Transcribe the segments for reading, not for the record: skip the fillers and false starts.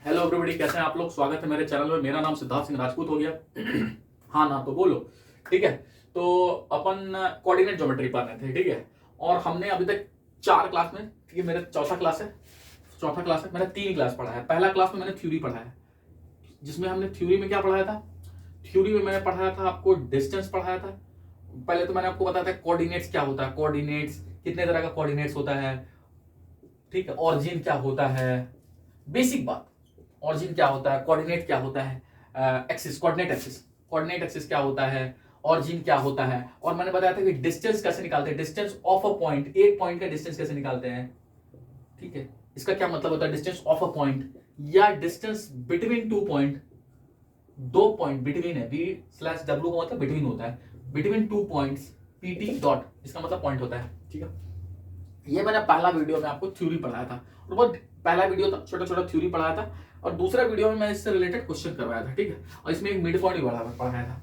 Hello everybody, कैसे हैं आप लोग। स्वागत है मेरे चैनल में। मेरा नाम सिद्धार्थ सिंह राजपूत हो गया। हाँ ना तो बोलो। ठीक है, तो अपन कोऑर्डिनेट ज्योमेट्री पढ़ रहे थे। ठीक है, और हमने अभी तक 4 क्लास में, ठीक है, मेरा चौथा क्लास है। मैंने 3 क्लास पढ़ा है। पहला क्लास में मैंने थ्योरी पढ़ा है, जिसमें हमने थ्योरी में क्या पढ़ाया था। थ्योरी में मैंने पढ़ाया था आपको डिस्टेंस पढ़ाया था। पहले तो मैंने आपको बताया था कोऑर्डिनेट्स क्या होता है, कोऑर्डिनेट्स कितने तरह का कोऑर्डिनेट्स होता है। ठीक है, ऑरिजिन क्या होता है, बेसिक बात। ऑरिजिन क्या होता है, कोऑर्डिनेट क्या होता है, एक्सिस, कोऑर्डिनेट एक्सिस क्या होता है, ऑरिजिन क्या होता है। और मैंने बताया था कि डिस्टेंस कैसे निकालते हैं, डिस्टेंस ऑफ अ पॉइंट, एक पॉइंट का डिस्टेंस कैसे निकालते हैं। ठीक है, इसका क्या मतलब होता है, डिस्टेंस ऑफ अ पॉइंट या distance between 2 point. 2 point between है, B/W का मतलब बिटवीन होता है, बिटवीन 2 पॉइंट्स, PT डॉट, इसका मतलब पॉइंट होता है। ठीक है, ये मैंने पहला वीडियो में आपको थ्योरी पढ़ाया था, और बहुत पहला वीडियो था, छोटा छोटा थ्योरी पढ़ाया था। और दूसरा वीडियो में मैं इससे रिलेटेड क्वेश्चन करवाया था। ठीक है, और इसमें एक मिड पॉइंट भी पढ़ाया था,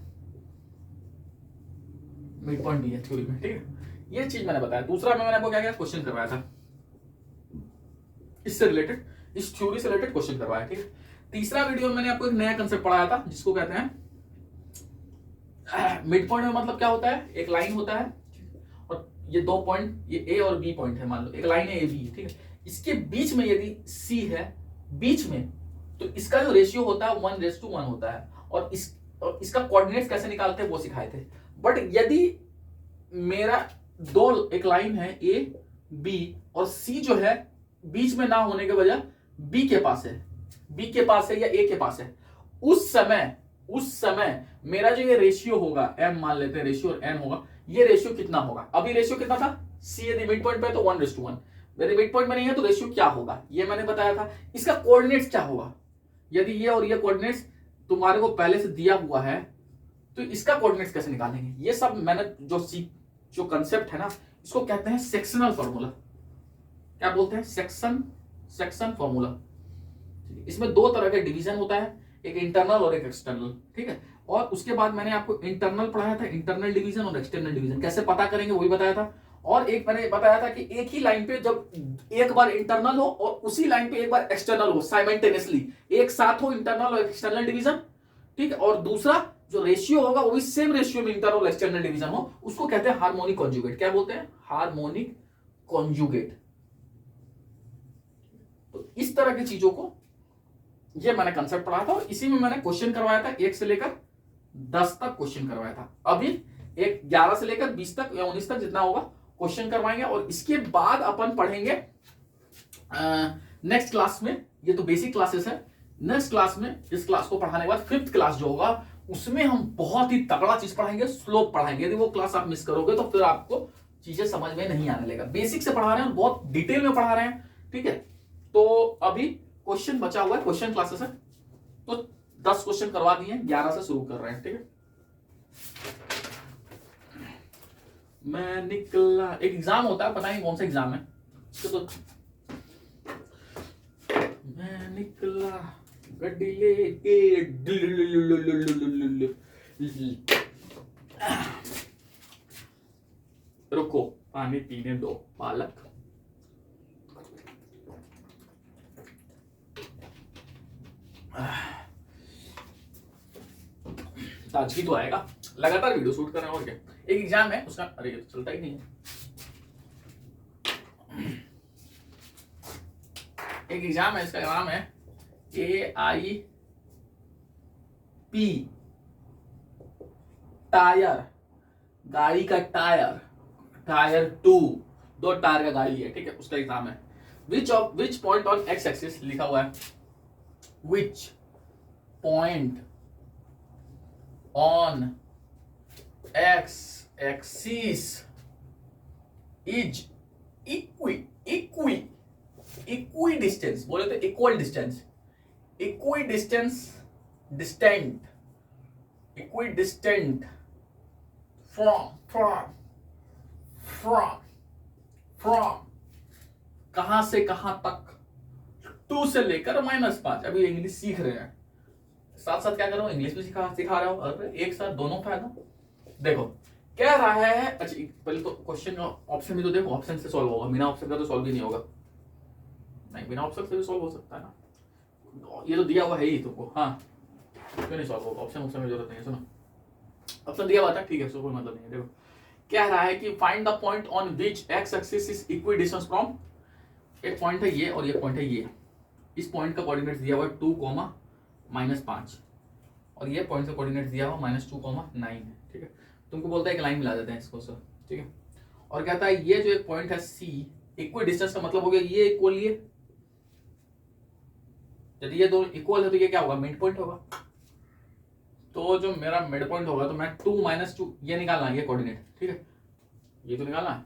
मिड पॉइंट भी है थ्योरी में। ठीक है, ये चीज मैंने बताया। दूसरा में मैंने आपको क्या क्या क्वेश्चन करवाया था, इससे रिलेटेड, इस थ्योरी से रिलेटेड क्वेश्चन करवाया। ठीक है, तीसरा वीडियो में मैंने आपको एक नया कंसेप्ट पढ़ाया था, जिसको कहते हैं मिड पॉइंट। में मतलब क्या होता है, एक लाइन होता है और ये 2 पॉइंट, ये A और B पॉइंट है, मान लो एक लाइन है AB। ठीक है, इसके बीच में यदि C है बीच में, तो इसका जो रेशियो होता है 1:1 होता है। और इसका कोऑर्डिनेट्स कैसे निकालते हैं वो सिखाए थे। बट यदि मेरा एक लाइन है A B और C जो है बीच में ना होने के वजह B के पास है या A के पास है, उस समय मेरा जो ये रेशियो होगा, M मान लेते हैं रेशियो, और N होगा, ये रेशियो कितना होगा। अभी रेशियो कितना था, C यदि मिड पॉइंट पे तो 1:1, यदि मिड पॉइंट में नहीं है तो रेशियो क्या होगा, ये मैंने बताया था। इसका कोऑर्डिनेट्स क्या होगा, यदि ये और ये कोऑर्डिनेट्स तुम्हारे को पहले से दिया हुआ है, तो इसका कोऑर्डिनेट्स कैसे निकालेंगे। ये सब मैंने जो कंसेप्ट है ना, इसको कहते हैं सेक्शनल फॉर्मूला। क्या बोलते हैं, सेक्शन फॉर्मूला। इसमें 2 तरह का डिवीजन होता है, एक इंटरनल और एक एक्सटर्नल। ठीक है, और उसके बाद मैंने आपको इंटरनल पढ़ाया था, इंटरनल डिवीजन और एक्सटर्नल डिवीजन कैसे पता करेंगे वही बताया था। और एक मैंने बताया था कि एक ही लाइन पे जब एक बार इंटरनल हो और उसी लाइन पे एक बार एक्सटर्नल हो, साइमल्टेनियसली एक साथ हो इंटरनल और एक्सटर्नल डिवीजन। ठीक है, और दूसरा जो रेशियो होगा वो भी सेम रेशियो में इंटरनल और एक्सटर्नल डिवीजन हो, उसको कहते हैं हार्मोनिक कॉन्जुगेट। क्या बोलते हैं, हार्मोनिक कॉन्जुगेट। तो इस तरह की चीजों को ये मैंने कंसेप्ट पढ़ाया था, और इसी में मैंने क्वेश्चन करवाया था 1 से लेकर 10 तक क्वेश्चन करवाया था। अभी एक 11 से लेकर 20 तक या 19 तक जितना होगा क्वेश्चन करवाएंगे। और इसके बाद अपन पढ़ेंगे नेक्स्ट क्लास में, ये तो बेसिक क्लासेस है। नेक्स्ट क्लास में, इस क्लास को पढ़ाने के बाद 5th क्लास जो होगा, उसमें हम बहुत ही तगड़ा चीज पढ़ाएंगे, स्लोप पढ़ाएंगे। यदि वो क्लास आप मिस करोगे तो फिर आपको चीजें समझ में नहीं आने लगेगा। बेसिक से पढ़ा रहे हैं, बहुत डिटेल में पढ़ा रहे हैं। ठीक है, तो अभी क्वेश्चन बचा हुआ है, क्वेश्चन क्लासेस है, तो 10 क्वेश्चन करवा दिए, 11 से शुरू कर रहे हैं। ठीक है, मैं निकला, एक एग्जाम होता है, पता नहीं कौन सा एग्जाम है तो मैं निकला गड्डी लेके, रुको पानी पीने दो बालक। ताजगी तो आएगा, लगातार वीडियो शूट कर रहे हैं और क्या। एक एग्जाम है उसका, अरे ये तो चलता ही नहीं है। एक एग्जाम है, इसका नाम है AIP, टायर, गाड़ी का टायर 2, 2 टायर का गाड़ी है। ठीक है, उसका एग्जाम है। Which point on x axis लिखा हुआ है, which point on x axis is equi distance, बोले तो इक्वल डिस्टेंस, डिस्टेंट फ्रॉम कहां से कहां तक, 2 से लेकर -5। अभी इंग्लिश सीख रहे हैं, साथ साथ क्या कर रहा हूं, इंग्लिश भी सिखा रहा हूं, और एक साथ दोनों फायदा। देखो कह रहा है, अच्छा पहले तो क्वेश्चन का ऑप्शन भी तो देखो, ऑप्शन से सॉल्व होगा, बिना ऑप्शन का तो सॉल्व ही नहीं होगा। नहीं, बिना ऑप्शन से भी सॉल्व हो सकता है ना। ये तो दिया हुआ है ही तुमको, हाँ क्यों नहीं सॉल्व होगा, ऑप्शन में जरूरत नहीं है। सुनो ऑप्शन दिया हुआ था, ठीक है, सो कोई मतलब नहीं है। देखो क्या रहा है कि find the point on which x axis is equi distance from, एक पॉइंट है ये और ये पॉइंट है ये, इस पॉइंट का कोऑर्डिनेट्स दिया हुआ है 2, -5 और ये पॉइंट का कोऑर्डिनेट्स दिया हुआ -2, 9 है, ठीक है। तुमको बोलता है एक लाइन मिला देते हैं इसको सर, ठीक है। और कहता है ये जो एक पॉइंट है सी, इक्वी डिस्टेंस का मतलब हो गया ये इक्वल ये, यदि ये दो इक्वल है तो ये क्या होगा, मिड पॉइंट होगा। तो जो मेरा मिड पॉइंट होगा तो मैं 2 - 2 ये निकालना है, ये कोऑर्डिनेट, ठीक है, ये तो निकालना है।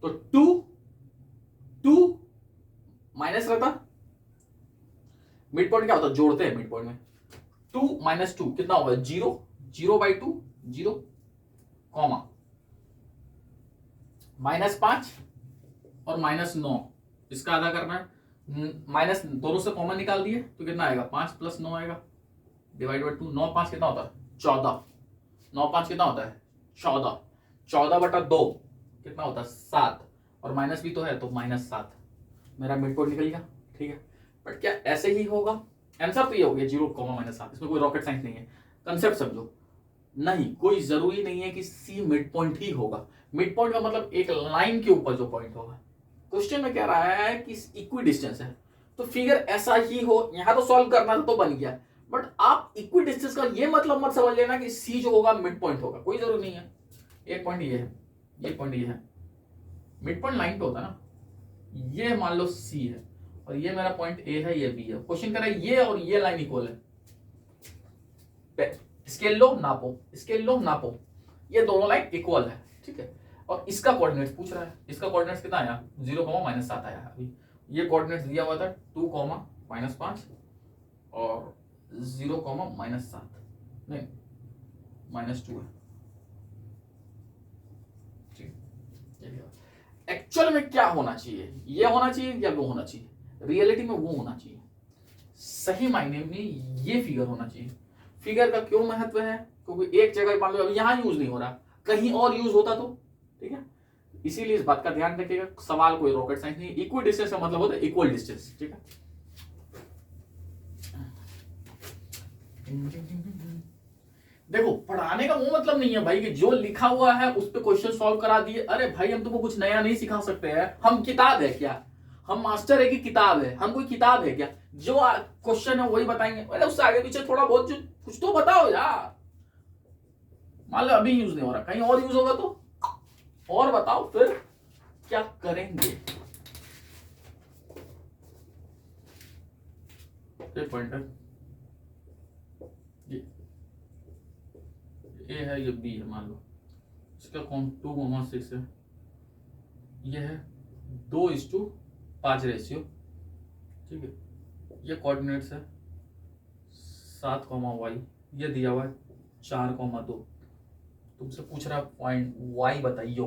तो 2 माइनस रहता, मिड पॉइंट क्या होता है, जोड़ते हैं मिड पॉइंट में, 2 - 2 कितना होगा 0, 0/2 0, कॉमा -5 और -9, इसका आधा करना है, माइनस दोनों से कॉमन निकाल दिए तो कितना आएगा 5 + 9 आएगा, डिवाइड बाई 2, 9 5 कितना होता है 14, 9 5 कितना होता है 14, 14/2 कितना होता है 7, और माइनस भी तो है तो -7, मेरा मिड पॉइंट निकल गया, ठीक है। बट क्या ऐसे ही होगा, आंसर तो ये हो गया 0, -7, इसमें कोई रॉकेट साइंस नहीं है, कंसेप्ट समझो। नहीं, कोई जरूरी नहीं है कि सी मिड पॉइंट ही होगा, मिड पॉइंट का मतलब एक लाइन के ऊपर जो पॉइंट होगा। क्वेश्चन में कह रहा है कि इक्वी डिस्टेंस है तो फिगर ऐसा ही हो, यहां तो सॉल्व करना था तो बन गया, बट आप इक्वी डिस्टेंस का ये मतलब मत समझ लेना कि सी जो होगा मिड पॉइंट होगा, कोई जरूरी नहीं है। एक पॉइंट ये है, ये पॉइंट ये है, मिड पॉइंट लाइन पे होता है ना, ये मान लो सी है और ये मेरा पॉइंट ए है, ये बी है। क्वेश्चन कह रहा है ये और ये लाइन इक्वल है, स्केल लो नापो, स्केल लो नापो, ये दोनों लाइन इक्वल है, ठीक है। और इसका कोऑर्डिनेट्स पूछ रहा है, इसका कोऑर्डिनेट्स कितना आया 0, -7 आया। अभी ये कोऑर्डिनेट्स दिया हुआ था 2, -5 और 0, -7 नहीं -2 है, ठीक। एक्चुअल में क्या होना चाहिए, ये होना चाहिए या वो होना चाहिए, रियलिटी में वो होना चाहिए, सही मायने में ये फिगर होना चाहिए। फिगर का क्यों महत्व है, क्योंकि एक जगह मान लो अभी यहां यूज नहीं हो रहा, कहीं और यूज होता तो, ठीक है। इसीलिए इस बात का ध्यान रखिएगा, सवाल कोई रॉकेट साइंस नहीं, इक्वल डिस्टेंस का मतलब होता है इक्वल डिस्टेंस, ठीक है। देखो पढ़ाने का वो मतलब नहीं है भाई कि जो लिखा हुआ है उस पर क्वेश्चन सॉल्व करा दिए, अरे भाई हम तुमको कुछ नया नहीं सिखा सकते हैं, हम किताब है क्या, हम मास्टर है कि किताब है, हम कोई किताब है क्या, जो क्वेश्चन है वही बताएंगे, अरे उससे आगे पीछे थोड़ा बहुत जो कुछ तो बताओ यार। मान लो अभी यूज नहीं हो रहा, कहीं और यूज होगा तो और बताओ, फिर क्या करेंगे। पॉइंट है ये ए है, ये बी है, मान लो इसका कौन 2, 6 है, ये है 2:5 रेशियो, ठीक है। ये कोऑर्डिनेट्स है 7, y, ये दिया हुआ है 4, 2, तुमसे पूछ रहा पॉइंट y बताइयो।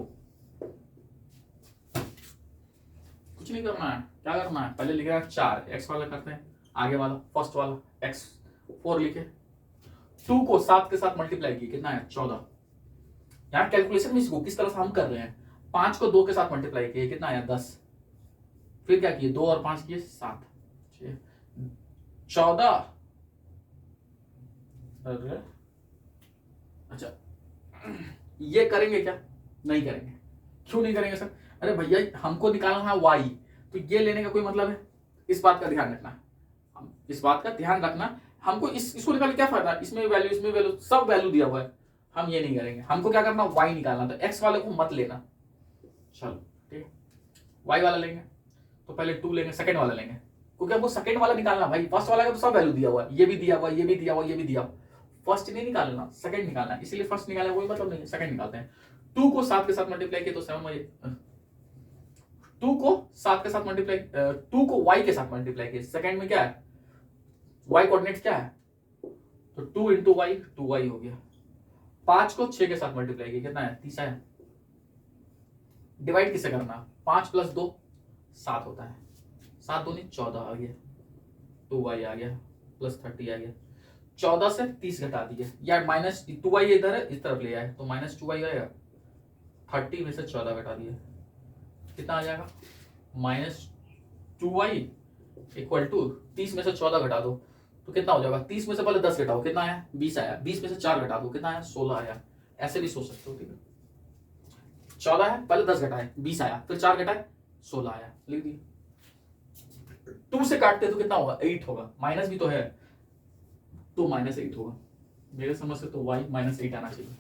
कुछ नहीं करना है, क्या करना है, पहले लिखेगा 4, x वाला करते हैं, आगे वाला फर्स्ट वाला x 4 लिखे, 2 को 7 के साथ मल्टीप्लाई किए कितना है 14, यहाँ कैलकुलेशन में इसको किस तरह से हम कर रहे हैं, 5 को 2 के साथ मल्टीप्लाई किए कितना आया 10, फिर क्या किए 2 और 5 किए 7, 14, अच्छा ये करेंगे क्या, नहीं करेंगे, क्यों नहीं करेंगे सर, अरे भैया हमको निकालना है y, तो ये लेने का कोई मतलब है, इस बात का ध्यान रखना, हम इस बात का ध्यान रखना, हमको इसको निकाल क्या फायदा, इसमें वैल्यू सब वैल्यू दिया हुआ है, हम ये नहीं करेंगे, हमको क्या करना y निकालना, तो x वाले को मत लेना, चलो ठीक है, y वाला लेंगे तो पहले 2 लेंगे, सेकंड वाला लेंगे, क्योंकि हमको सेकंड वाला निकालना भाई, फर्स्ट वाला का तो सब वैल्यू दिया हुआ है, ये भी दिया हुआ, ये भी दिया हुआ, ये भी दिया हुआ, फर्स्ट नहीं निकालना, सेकंड निकालना, इसीलिए फर्स्ट निकालना कोई मतलब नहीं, सेकंड निकालते हैं। 2 को 7 के साथ मल्टीप्लाई किया तो 7, 2 को 7 के साथ मल्टीप्लाई, 2 को y के साथ मल्टीप्लाई किया, सेकंड में क्या है y कोऑर्डिनेट क्या है, तो 2 × y 2y हो गया, 5 को 6 के साथ मल्टीप्लाई किया कितना है 30 है, डिवाइड किसे करना, 5 + 2 7 होता है, 7 दूनी 14 आ गया, 2y आ गया प्लस 30 आ गया, 14 से 30 घटा दिए, या माइनस 2y इधर है इस तरफ ले आए तो -2y आएगा, 30 में से 14 घटा दिए कितना आ जाएगा -2y = 30 में से 14 घटा दो तो कितना हो जाएगा, 30 में से पहले 10 घटाओ, कितना आया, 20 आया, 20 में से 4 घटा दो, कितना आया, 16 आया। ऐसे भी सोच सकते हो, ठीक है। 14 है, पहले 10 घटाए, 20 आया, फिर 4 घटाए, 16 आया, लिख दिए। 2 से काटते तो कितना होगा, 8 होगा, माइनस भी तो है, तो -8 होगा। मेरे समझ से तो y -8 आना चाहिए।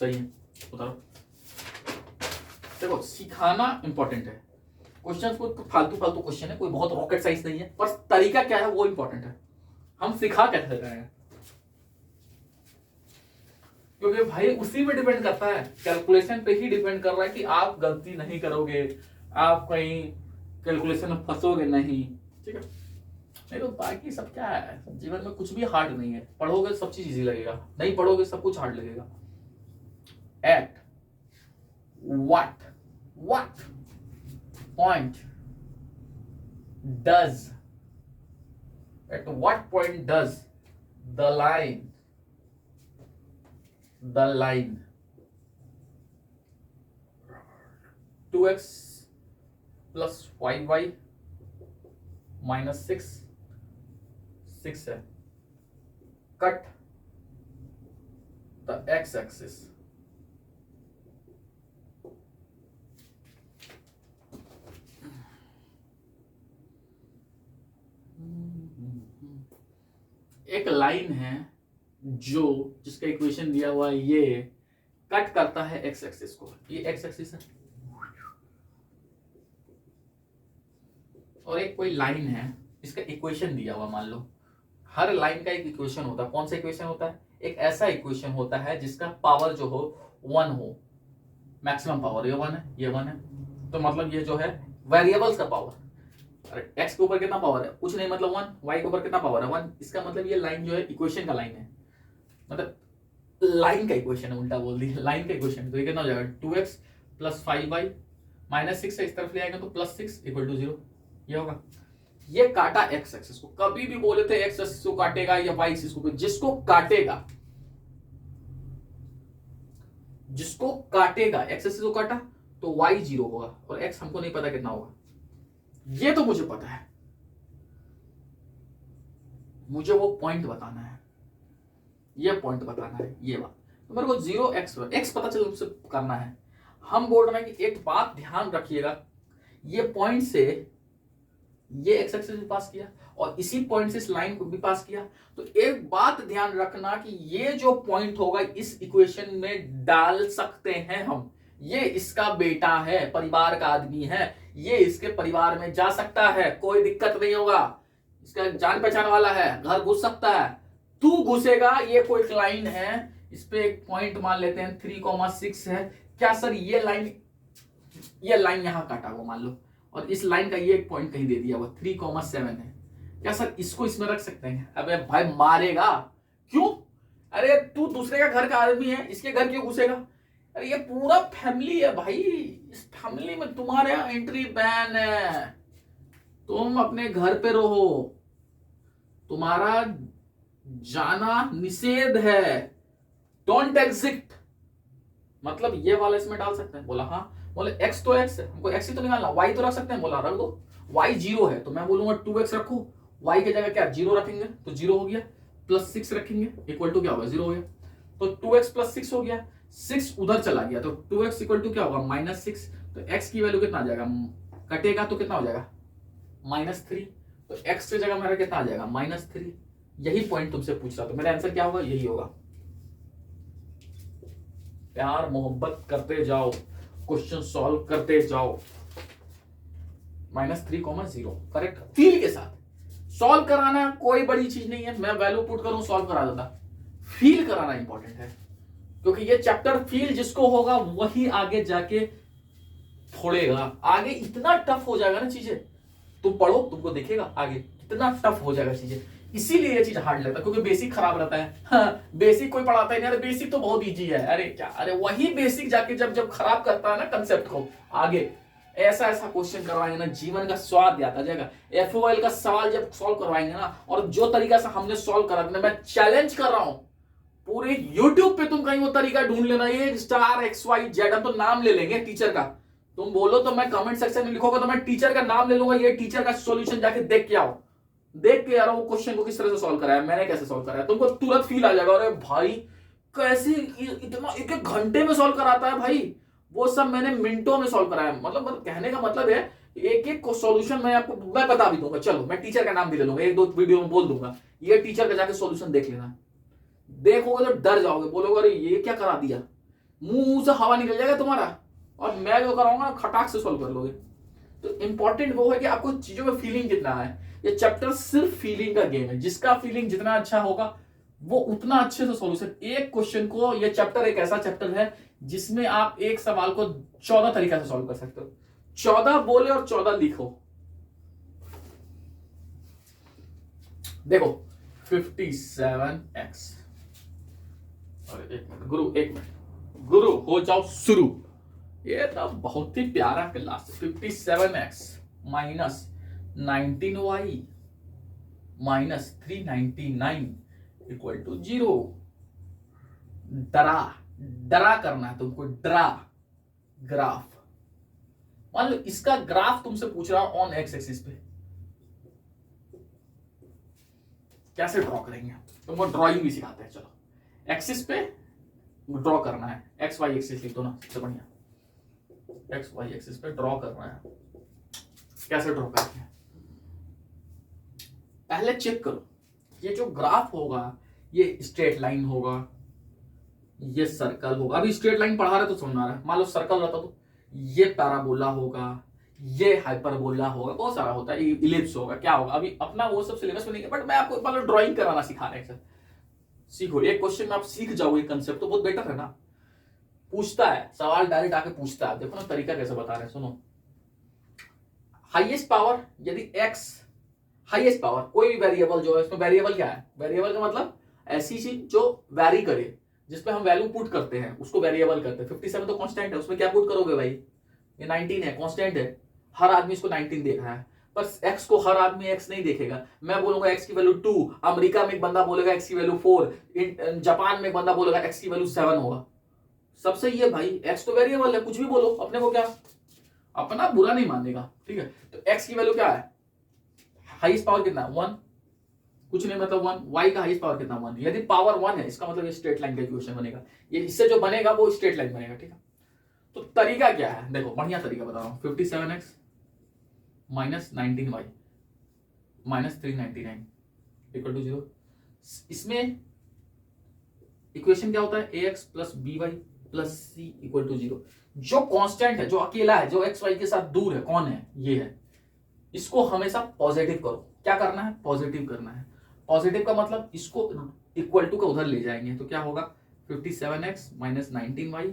सही है, उतारो। देखो सिखाना इंपॉर्टेंट है, क्वेश्चन को फालतू फालतू क्वेश्चन है, कोई बहुत रॉकेट साइंस नहीं है, पर तरीका क्या है वो इंपॉर्टेंट है, हम सिखा कैसे रहे हैं, क्योंकि भाई उसी में डिपेंड करता है, कैलकुलेशन पे ही डिपेंड कर रहा है कि आप गलती नहीं करोगे, आप कहीं कैलकुलेशन में फंसोगे नहीं, ठीक है। नहीं तो बाकी सब क्या है, जीवन में कुछ भी हार्ड नहीं है, पढ़ोगे सब चीज इजी लगेगा, नहीं पढ़ोगे सब कुछ हार्ड लगेगा। At what point does at what point does the line 2x plus 5y minus 6 है, cut the x-axis, एक लाइन है जो जिसका इक्वेशन दिया हुआ है, ये कट करता है एक्स एक्सिस को, ये एक्स एक्सिस है, और एक कोई लाइन है इसका इक्वेशन दिया हुआ, मान लो हर लाइन का एक इक्वेशन होता है। कौन सा इक्वेशन होता है, एक ऐसा इक्वेशन होता है जिसका पावर जो हो 1 हो, मैक्सिमम पावर, ये 1 है, ये 1 है, तो मतलब ये जो है वेरिएबल्स का पावर, एक्स के ऊपर कितना पावर है, कुछ नहीं, मतलब 1, वाई के ऊपर कितना पावर है 1, इसका मतलब ये लाइन जो है इक्वेशन का लाइन है, मतलब लाइन का इक्वेशन है, उल्टा बोल दी, लाइन का इक्वेशन। तो ये कितना हो जाएगा, 2x प्लस 5y माइनस 6 से इस तरफ ले आएगा तो +6 = 0, ये होगा। ये काटा एक्स एक्सिस को, कभी भी बोले थे एक्स एक्सिस को काटेगा या वाई एक्सिस को, जिसको काटेगा एक्स एक्सिस को काटा तो y 0 होगा, और x हमको नहीं पता कितना होगा, ये तो मुझे पता है, मुझे वो पॉइंट बताना है, ये पॉइंट बताना है, ये बात, तो मेरे को 0x पता चल उससे करना है। हम बोल रहे हैं कि एक बात ध्यान रखिएगा, ये पॉइंट से ये एक्स एक्सिस भी पास किया और इसी पॉइंट से इस लाइन को भी पास किया, तो एक बात ध्यान रखना कि ये जो पॉइंट होगा इस इक्वेशन में डाल सकते हैं हम, ये इसका बेटा है, परिवार का आदमी है, ये इसके परिवार में जा सकता है, कोई दिक्कत नहीं होगा, इसका जान पहचान वाला है, घर घुस सकता है, तू घुसेगा, ये कोई लाइन है, इस पे एक पॉइंट मान लेते हैं 3,6 है, क्या सर ये लाइन यहां काटा हुआ मान लो, और इस लाइन का ये एक पॉइंट कहीं दे दिया हुआ 3,7 है, क्या सर इसको इसमें रख सकते हैं, अबे भाई मारेगा, क्यों, अरे तू दूसरे का घर का आदमी है, इसके घर क्यों घुसेगा, अरे ये पूरा फैमिली है भाई, इस फैमिली में तुम्हारे यहां एंट्री बैन है, तुम अपने घर पे रहो, तुम्हारा जाना निषेध है, डोंट एग्जिट, मतलब ये वाला इसमें डाल सकते हैं, बोला हाँ, बोले x तो x है, हमको x ही तो निकालना, y तो रख सकते हैं, बोला रख दो, y 0 है तो मैं बोलूंगा 2x रखो, y की जगह क्या 0 रखेंगे तो 0 हो गया, +6 रखेंगे इक्वल टू क्या होगा 0 हो गया, तो 2x + 6 हो गया, 6 उधर चला गया तो 2x = क्या होगा -6, तो x की वैल्यू कितना आ जाएगा, कटेगा तो कितना हो जाएगा -3, तो x की जगह मेरा कितना आ जाएगा -3, यही पॉइंट तुमसे पूछ रहा, तो मेरा आंसर क्या होगा, यही होगा। प्यार मोहब्बत करते जाओ, क्वेश्चन सॉल्व करते जाओ, -3,0 करेक्ट, फील के साथ सॉल्व कराना कोई बड़ी चीज नहीं है, मैं वैल्यू पुट करूं सॉल्व करा देता, फील कराना इंपॉर्टेंट है, क्योंकि ये चैप्टर फील जिसको होगा वही आगे जाके फोड़ेगा, आगे इतना टफ हो जाएगा ना चीजें, तुम पढ़ो तुमको दिखेगा आगे कितना टफ हो जाएगा चीजें, इसीलिए ये चीज हार्ड लगता है, क्योंकि बेसिक खराब रहता है, हाँ, बेसिक कोई पढ़ाता ही नहीं, अरे बेसिक तो बहुत इजी है, अरे क्या, अरे वही बेसिक जाके जब खराब करता है ना कंसेप्ट को, आगे ऐसा क्वेश्चन करवाएंगे ना, जीवन का स्वाद आता जाएगा। FOL का सवाल जब सॉल्व करवाएंगे ना, और जो तरीका से हमने सॉल्व करा, मैं चैलेंज कर रहा हूं, पूरे YouTube पे तुम कहीं वो तरीका ढूंढ लेना, ये स्टार XYZ, हम तो नाम ले लेंगे टीचर का, तुम बोलो तो मैं कमेंट सेक्शन में लिखोगे तो मैं टीचर का नाम ले लूंगा, ये टीचर का सॉल्यूशन जाके देख के आओ, देख के यार वो क्वेश्चन को किस तरह से सॉल्व कराया, मैंने कैसे सॉल्व कराया, तुमको तुरंत फील आ जाएगा, अरे भाई कैसे इतना एक एक घंटे में सॉल्व कराता है भाई, वो सब मैंने मिनटों में सॉल्व कराया। मतलब कहने का मतलब है एक एक सॉल्यूशन मैं आपको मैं बता भी दूंगा, चलो मैं टीचर का नाम भी ले लूंगा, एक दो वीडियो में बोल दूंगा, ये टीचर का जाके सॉल्यूशन देख लेना, देखोगे तो डर जाओगे, बोलोगे अरे ये क्या करा दिया, मुंह से हवा निकल जाएगा तुम्हारा, और मैं जो कराऊंगा खटाक से सॉल्व कर लोगे। तो इंपॉर्टेंट वो है कि आपको चीजों में फीलिंग कितना है। ये चैप्टर सिर्फ फीलिंग का गेम है, जिसका फीलिंग जितना अच्छा होगा वो उतना अच्छे से सॉल्यूशन। एक क्वेश्चन को, ये चैप्टर एक ऐसा चैप्टर है जिसमें आप एक सवाल को 14 तरीका से सॉल्व कर सकते हो, 14 बोले और 14 लिखो। देखो 57x, और एक मिनट गुरु, एक मिनट गुरु हो जाओ शुरू। ये तो बहुत ही प्यारा क्लास है। 57x minus 19y minus 399 equal to 0। डरा डरा करना है तुमको, डरा ग्राफ। मान लो इसका ग्राफ तुमसे पूछ रहा हूं ऑन एक्स एक्सिस पे, कैसे ड्रॉ करेंगे, तुमको ड्राइंग भी सिखाते हैं। चलो एक्सिस पे ड्रॉ करना है, एक्स वाई एक्सिस लिख दो ना, सबसे बढ़िया एक्स वाई एक्सिस पे ड्रॉ करना है। कैसे ड्रॉ करते हैं, पहले चेक करो ये जो ग्राफ होगा ये स्ट्रेट लाइन होगा, ये सर्कल होगा। अभी स्ट्रेट लाइन पढ़ा रहे तो समझ आ रहा है, मान लो सर्कल रहता तो ये पैराबोला होगा, ये हाइपरबोला होगा, बहुत सारा होता है, इलिप्स होगा, क्या होगा। अभी अपना वो सब सिलेबस में नहीं है, बट मैं आपको मान लो ड्राइंग कराना सिखा रहे हैं। सीखो, एक क्वेश्चन में आप सीख जाओगे कंसेप्ट तो बहुत बेटर है ना। पूछता है सवाल, डायरेक्ट आके पूछता है, देखो ना तरीका कैसे बता रहे हैं, सुनो। हाईएस्ट पावर, यदि एक्स हाईएस्ट पावर, कोई भी वेरिएबल जो है, इसमें वेरिएबल क्या है, वेरिएबल का मतलब ऐसी चीज जो वैरी करे, जिसपे हम वैल्यू पुट करते हैं उसको वेरिएबल करते हैं। 57 तो कांस्टेंट है, उसमें क्या पुट करोगे भाई, ये 19 है, कांस्टेंट है, हर आदमी इसको 19 देख रहा है, पर एक्स को हर आदमी एक्स नहीं देखेगा। मैं बोलूंगा एक्स की वैल्यू 2, अमेरिका में एक बंदा बोलेगा एक्स की वैल्यू 4, जापान में एक बंदा बोलेगा एक्स की वैल्यू 7 होगा। सब सही है भाई, एक्स तो वेरिएबल है, कुछ भी बोलो, अपने को क्या, अपना बुरा नहीं मानेगा, ठीक है। तो एक्स की वैल्यू क्या है, हाईएस्ट पावर कितना, 1, कुछ नहीं मतलब 1। वाई का हाईएस्ट पावर कितना, 1। यदि पावर 1 है इसका मतलब ये स्ट्रेट लाइन का इक्वेशन बनेगा, ये इससे जो बनेगा वो स्ट्रेट लाइन बनेगा, ठीक है। तो तरीका क्या है, देखो बढ़िया तरीका बता रहा हूं। 57x minus 19y minus 399 equal to 0। इसमें इक्वेशन क्या होता है, ax plus by plus c equal to 0। जो कांस्टेंट है, जो अकेला है, जो एक्स वाई के साथ दूर है, कौन है, ये है। इसको हमेशा पॉजिटिव करो। क्या करना है, पॉजिटिव करना है। पॉजिटिव का मतलब इसको इक्वल टू का उधर ले जाएंगे, तो क्या होगा, 57x minus 19y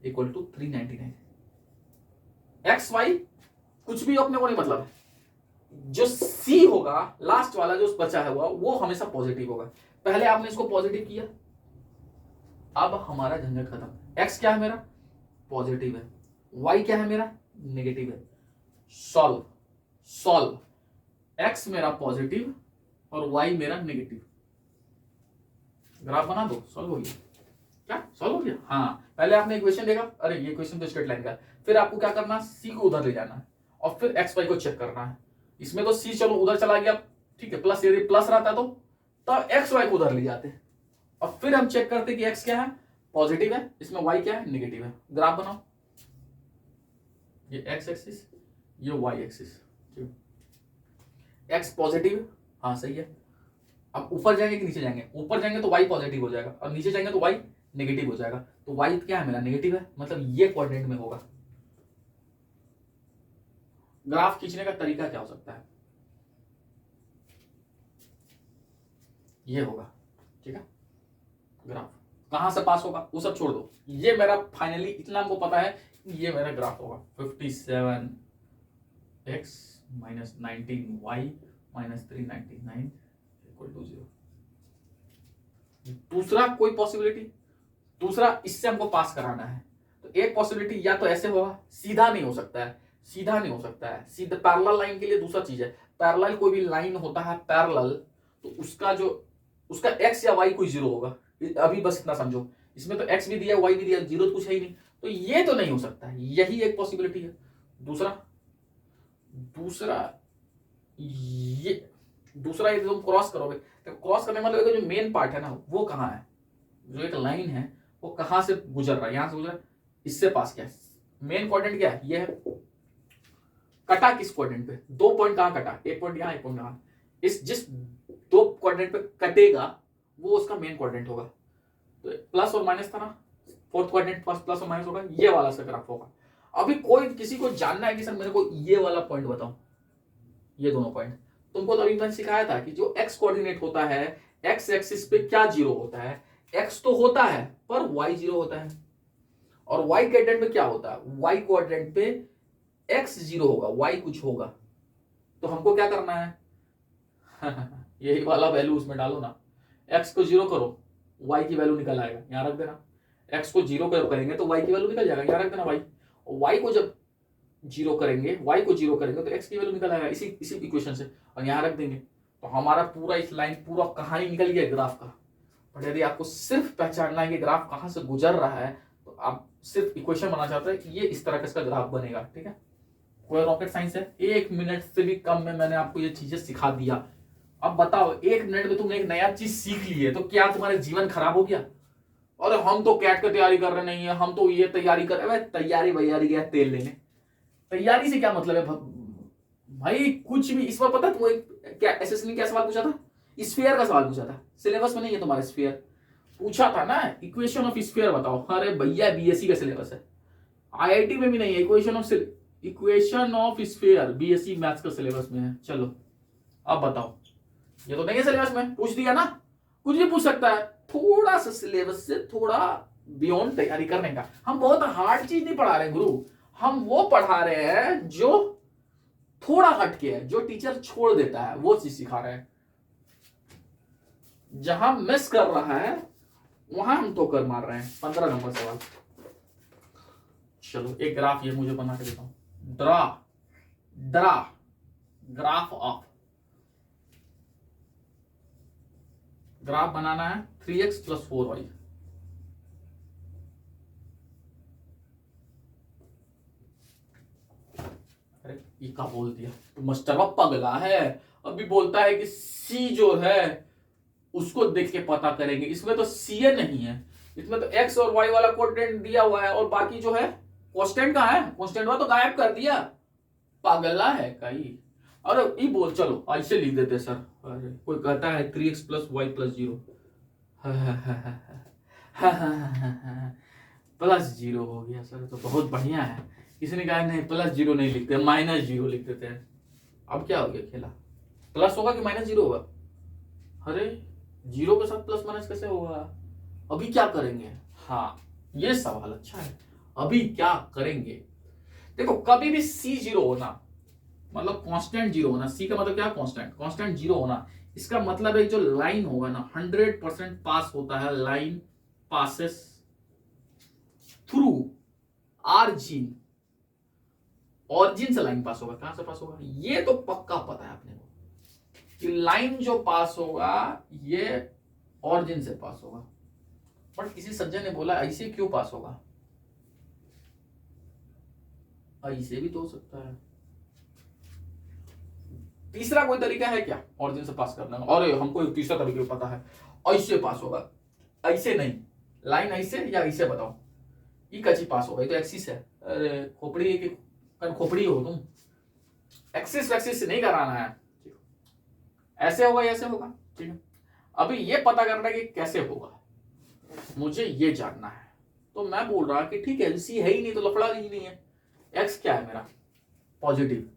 equal to 399। X y कुछ भी अपने को नहीं मतलब, जो सी होगा लास्ट वाला जो बचा है वो हमेशा पॉजिटिव होगा। पहले आपने इसको पॉजिटिव किया, अब हमारा झंझट खत्म। एक्स क्या है मेरा, पॉजिटिव है, वाई क्या है मेरा, नेगेटिव है। सॉल्व सॉल्व, एक्स मेरा पॉजिटिव और वाई मेरा नेगेटिव, ग्राफ बना दो, सॉल्व हो गया। क्या सॉल्व हो गया, हाँ। पहले आपने इक्वेशन देखा, अरे ये इक्वेशन तो स्ट्रेट लाइन का है, फिर आपको क्या करना है, सी को उधर ले जाना है और फिर एक्स वाई को चेक करना है। इसमें तो सी चलो उधर चला गया, ठीक है, प्लस, यदि प्लस रहता तो एक्स वाई को उधर ले जाते और फिर हम चेक करते कि एक्स क्या है, पॉजिटिव है, इसमें वाई क्या है, नेगेटिव है। ग्राफ बनाओ, ये एक्स एक्सिस, ये वाई एक्सिस, एक्स पॉजिटिव, हाँ सही है। अब ऊपर जाएंगे कि नीचे जाएंगे, ऊपर जाएंगे तो वाई पॉजिटिव हो जाएगा और नीचे जाएंगे तो वाई नेगेटिव हो जाएगा। तो वाई क्या है मेरा, नेगेटिव है, मतलब ये क्वाड्रेंट में होगा। ग्राफ खींचने का तरीका क्या हो सकता है, ये होगा, ठीक है। ग्राफ कहां से पास होगा वो सब छोड़ दो, ये मेरा फाइनली इतना हमको पता है, ये मेरा ग्राफ होगा 57x minus 19y minus 399 equal to 0। दूसरा कोई पॉसिबिलिटी, दूसरा इससे हमको पास कराना है, तो एक पॉसिबिलिटी या तो ऐसे होगा, सीधा नहीं हो सकता है, सीधा नहीं हो सकता है, सीधा पैरेलल लाइन के लिए दूसरा चीज है। पैरेलल कोई भी लाइन होता है पैरेलल, तो उसका जो उसका एक्स या वाई कोई जीरो होगा। अभी बस इतना समझो, इसमें तो एक्स भी दिया वाई भी दिया, जीरो तो कुछ है ही नहीं, तो ये तो नहीं हो सकता है, यही एक पॉसिबिलिटी है। दूसरा ये दूसरा ये तुम क्रॉस करोगे तो क्रॉस करने मतलब जो मेन पार्ट है ना वो कहाँ है, जो एक लाइन है वो कहाँ से गुजर रहा है, यहां से गुजर, इससे पास क्या है, मेन क्वाड्रेंट क्या है, ये है। कटा किस क्वाड्रेंट पे, 2 पॉइंट कहाँ कटा, एक पॉइंट यहाँ एक पॉइंट यहाँ, इस जिस 2 क्वाड्रेंट पे कटेगा वो उसका मेन क्वाड्रेंट होगा। तो प्लस और माइनस था ना, फोर्थ क्वाड्रेंट प्लस और माइनस होगा, ये वाला सा ग्राफ होगा। अभी कोई किसी को जानना है कि सर मेरे को ये वाला पॉइंट बताओ, ये दोनों पॉइंट तुमको तो अभी मैंने सिखाया था कि जो एक्स कोऑर्डिनेट होता है, एक्स एक्सिस पे क्या जीरो होता है, एक्स तो होता है पर वाई जीरो होता है, और वाई क्वाड्रेंट में क्या होता है, वाई क्वाड्रेंट पे एक्स जीरो होगा, वाई कुछ होगा। तो हमको क्या करना है यही वाला वैल्यू उसमें डालो ना, एक्स को जीरो करो, वाई की वैल्यू निकल आएगा, यहां रख देना। एक्स को जीरो करेंगे तो वाई की वैल्यू निकल जाएगा, यहां रख देना वाई। वाई को जब जीरो करेंगे, वाई को जीरो करेंगे तो एक्स की वैल्यू निकल आएगा इसी इसी इक्वेशन से, और यहां रख देंगे। तो हमारा पूरा इस लाइन पूरा कहानी निकल गया ग्राफ का। बट यदि आपको सिर्फ पहचानना है कि ग्राफ कहां से गुजर रहा है, तो आप सिर्फ इक्वेशन बना चाहते हैं कि ये इस तरह का इसका ग्राफ बनेगा, ठीक है। कोई रॉकेट साइंस है, 1 मिनट से भी कम में मैंने आपको ये चीजें सिखा दिया। अब बताओ 1 मिनट में तुमने एक नया चीज सीख ली है तो क्या तुम्हारा जीवन खराब हो गया? अरे हम तो कैट की तैयारी कर रहे नहीं है, हम तो ये तैयारी कर रहे हैं। तैयारी वैयारी गया तेल लेने, तैयारी से क्या मतलब है भाई? कुछ भी। इस बार पता तुम क्या एसएससी ने क्या सवाल पूछा था? स्फीयर का सवाल पूछा था, सिलेबस में नहीं है तुम्हारा स्फीयर पूछा था ना, इक्वेशन ऑफ स्फीयर बताओ। अरे भैया बीएससी का सिलेबस है, आईआईटी में भी नहीं है। Equation of sphere BSc maths का सिलेबस में है। चलो अब बताओ, ये तो नहीं है सिलेबस में, पूछ दिया ना, कुछ भी पूछ सकता है। थोड़ा सा सिलेबस से थोड़ा बियॉन्ड तैयारी करने का। हम बहुत हार्ड चीज नहीं पढ़ा रहे गुरु, हम वो पढ़ा रहे हैं जो थोड़ा हटके है, जो टीचर छोड़ देता है वो चीज सिखा रहे हैं। जहां मिस कर रहा है वहां हम तो कर मार रहे हैं। 15 नंबर सवाल। चलो एक ग्राफ ये मुझे बना के देता हूं। ड्रा ग्राफ ऑफ, ग्राफ बनाना है 3x + 4y। अरे ये क्या बोल दिया तो मास्टर पगला है। अभी बोलता है कि सी जो है उसको देख के पता करेंगे। इसमें तो सी नहीं है, इसमें तो एक्स और वाई वाला कोऑर्डिनेट दिया हुआ है, और बाकी जो है कांस्टेंट कहां है? कांस्टेंट वाला तो गायब कर दिया। पागला है कहीं। अरे ये बोल, चलो ऐसे लिख देते सर। अरे कोई कहता है 3x + y + 0 +0 हो गया सर, तो बहुत बढ़िया है। किसी ने कहा नहीं +0 नहीं लिखते, -0 लिख देते हैं। अब क्या हो गया खेला? प्लस होगा कि -0 होगा? अरे 0 के साथ प्लस माइनस कैसे होगा? अभी क्या करेंगे? हाँ ये सवाल अच्छा है, अभी क्या करेंगे? देखो कभी भी सी 0 होना मतलब कांस्टेंट 0 होना। सी का मतलब क्या? कांस्टेंट 0 होना। इसका मतलब है जो लाइन होगा ना 100% पास होता है। Line passes through origin, origin से लाइन पास होगा। कहां से पास होगा? ये तो पक्का पता है अपने को कि लाइन जो पास होगा ये ऑरिजिन से पास होगा। बट किसी सज्जन ने बोला ऐसे क्यों पास होगा? ऐसे भी तो हो सकता है। तीसरा कोई तरीका है क्या ऑरिजिन से पास करने का? और हमको एक तीसरा तरीका पता है, ऐसे पास होगा। ऐसे नहीं, लाइन ऐसे या ऐसे बताओ, ये कच्ची पास होगा। ये तो एक्सिस है। अरे खोपड़ी की खोपड़ी हो तुम, एक्सिस वैक्सिस से नहीं कराना है। ऐसे होगा ऐसे होगा, ठीक है। अभी ये पता करना है कि कैसे होगा, मुझे ये जानना है। तो मैं बोल रहा कि ठीक है सी है ही नहीं तो लफड़ा ही नहीं है। एक्स क्या है मेरा? पॉजिटिव।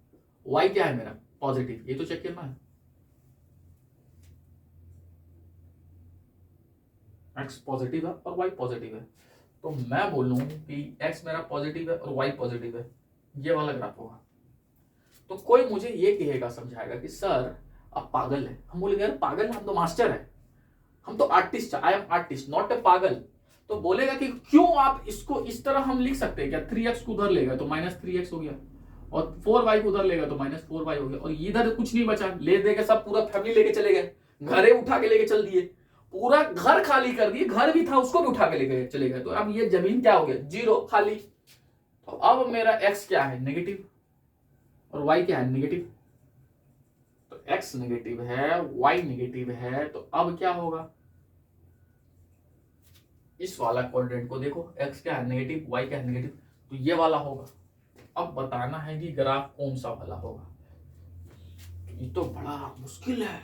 वाई क्या है मेरा? पॉजिटिव। ये तो चेक करना है। एक्स पॉजिटिव है और वाई पॉजिटिव है, तो मैं बोलूं कि एक्स मेरा पॉजिटिव है और वाई पॉजिटिव है, ये वाला ग्राफ होगा। तो कोई मुझे ये कहेगा, समझाएगा कि सर आप पागल है। हम बोलेंगे यार पागल, हम तो मास्टर है, हम तो artist, I am artist not a पागल। तो बोलेगा कि क्यों आप इसको इस तरह हम लिख सकते हैं क्या? 3x को उधर लेगा तो -3x हो गया, और 4y को उधर लेगा तो -4y हो गया, और इधर कुछ नहीं बचा, ले देगा सब, पूरा फैमिली लेके चले गए, घरे उठा के लेके चल दिए, पूरा घर खाली कर दिए, घर भी था उसको भी उठा के लेके चले गए। तो अब ये जमीन क्या हो गया? 0 खाली। तो अब मेरा x क्या है? नेगेटिव, और y क्या है? नेगेटिव। तो x नेगेटिव है, y नेगेटिव है, तो अब क्या होगा, इस वाला क्वाड्रेंट को देखो, x क्या है नेगेटिव, y क्या है नेगेटिव, तो ये वाला होगा। अब बताना है कि ग्राफ कौन सा वाला होगा, ये तो बड़ा मुश्किल है।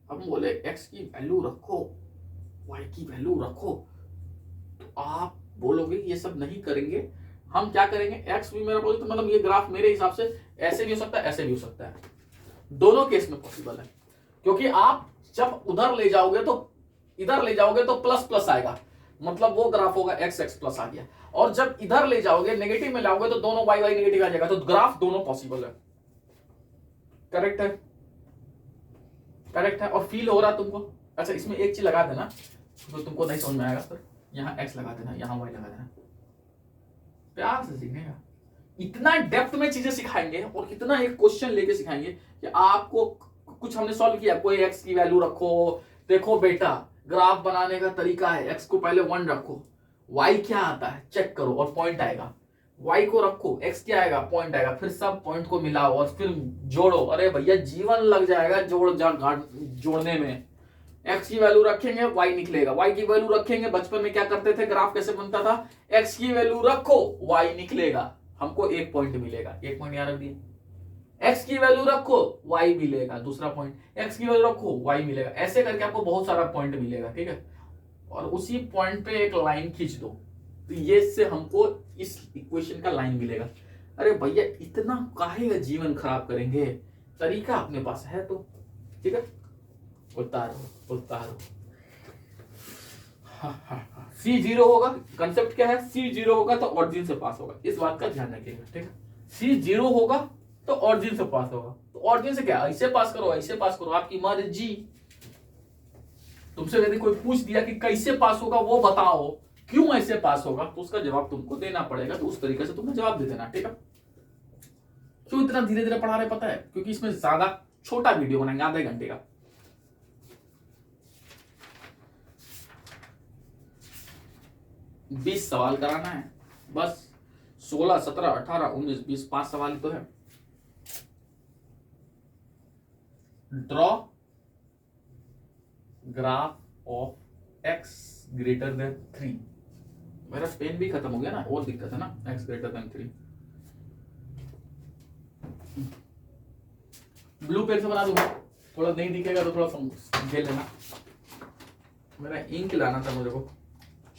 अब बोले x की वैल्यू रखो, y की वैल्यू रखो, तो आप बोलोगे ये सब नहीं करेंगे, हम क्या करेंगे, x भी मेरा बोले तो मतलब ये ग्राफ मेरे हिसाब से ऐसे भी हो सकता है, ऐसे भी हो सकता है, दोनों केस में पॉसिबल है। क्योंकि आप जब उधर ले जाओगे तो इधर ले जाओगे तो प्लस प्लस आएगा, मतलब वो ग्राफ होगा x x प्लस आ गया, और जब इधर ले जाओगे नेगेटिव में लाओगे तो दोनों y y नेगेटिव आ जाएगा, तो ग्राफ दोनों पॉसिबल है। करेक्ट है, करेक्ट है। और फील हो रहा तुमको? अच्छा इसमें एक चीज लगा देना तो तुमको नहीं समझ में आएगा, सर यहाँ x लगा देना, यहाँ y लगा देना, प्यार से सीखनेगा। इतना डेप्थ में चीजें सिखाएंगे और कितना एक क्वेश्चन लेके सिखाएंगे कि आपको कुछ हमने सॉल्व किया, कोई x की वैल्यू रखो, देखो बेटा ग्राफ बनाने का तरीका है, x को पहले 1 रखो, y क्या आता है चेक करो और पॉइंट आएगा, y को रखो, x क्या आएगा पॉइंट आएगा, फिर सब पॉइंट को मिलाओ और फिर जोड़ो। अरे भैया जीवन लग जाएगा जोड़ने में। x की वैल्यू रखेंगे y निकलेगा, y की वैल्यू रखेंगे, बचपन में क्या करते थे ग्राफ कैसे बनता था, x की वैल्यू रखो y निकलेगा, हमको एक पॉइंट मिलेगा, एक पॉइंट यहाँ रख दिए, x की वैल्यू रखो y मिलेगा, दूसरा पॉइंट, x की वैल्यू रखो y मिलेगा, ऐसे करके आपको बहुत सारा पॉइंट मिलेगा, ठीक है। और उसी पॉइंट पे एक लाइन खींच दो, तो ये से हमको इस इक्वेशन का लाइन मिलेगा। अरे भैया इतना काहे का जीवन खराब करेंगे, तरीका अपने पास है तो, ठीक है। उतारो उतारो, C 0 होगा, कंसेप्ट क्या है, C 0 होगा तो ऑरिजिन से पास होगा, इस बात का ध्यान रखिएगा, ठीक है। C 0 होगा तो ऑरिजिन से पास होगा, तो ऑरिजिन से क्या, ऐसे पास करो, ऐसे पास करो, आपकी मर्जी। तुमसे यदि कोई पूछ दिया कि कैसे पास होगा वो बताओ, क्यों ऐसे पास होगा, तो उसका जवाब तुमको देना पड़ेगा, तो उस तरीके से तुम्हें जवाब दे देना, ठीक है। क्यों इतना धीरे धीरे पढ़ा रहे पता है, क्योंकि इसमें ज्यादा छोटा वीडियो बनाएंगे, आधे घंटे का। बीस सवाल कराना है बस, 16, 17, 18, 19, 20, 5 सवाल ही तो है। Draw graph of x greater than 3। मेरा पेन भी खत्म हो गया ना, और दिक्कत है ना, x greater than 3। Blue pen से बना दूंगा, थोड़ा नहीं दिखेगा तो थोड़ा झेल लेना, मेरा इंक लाना था मुझे को।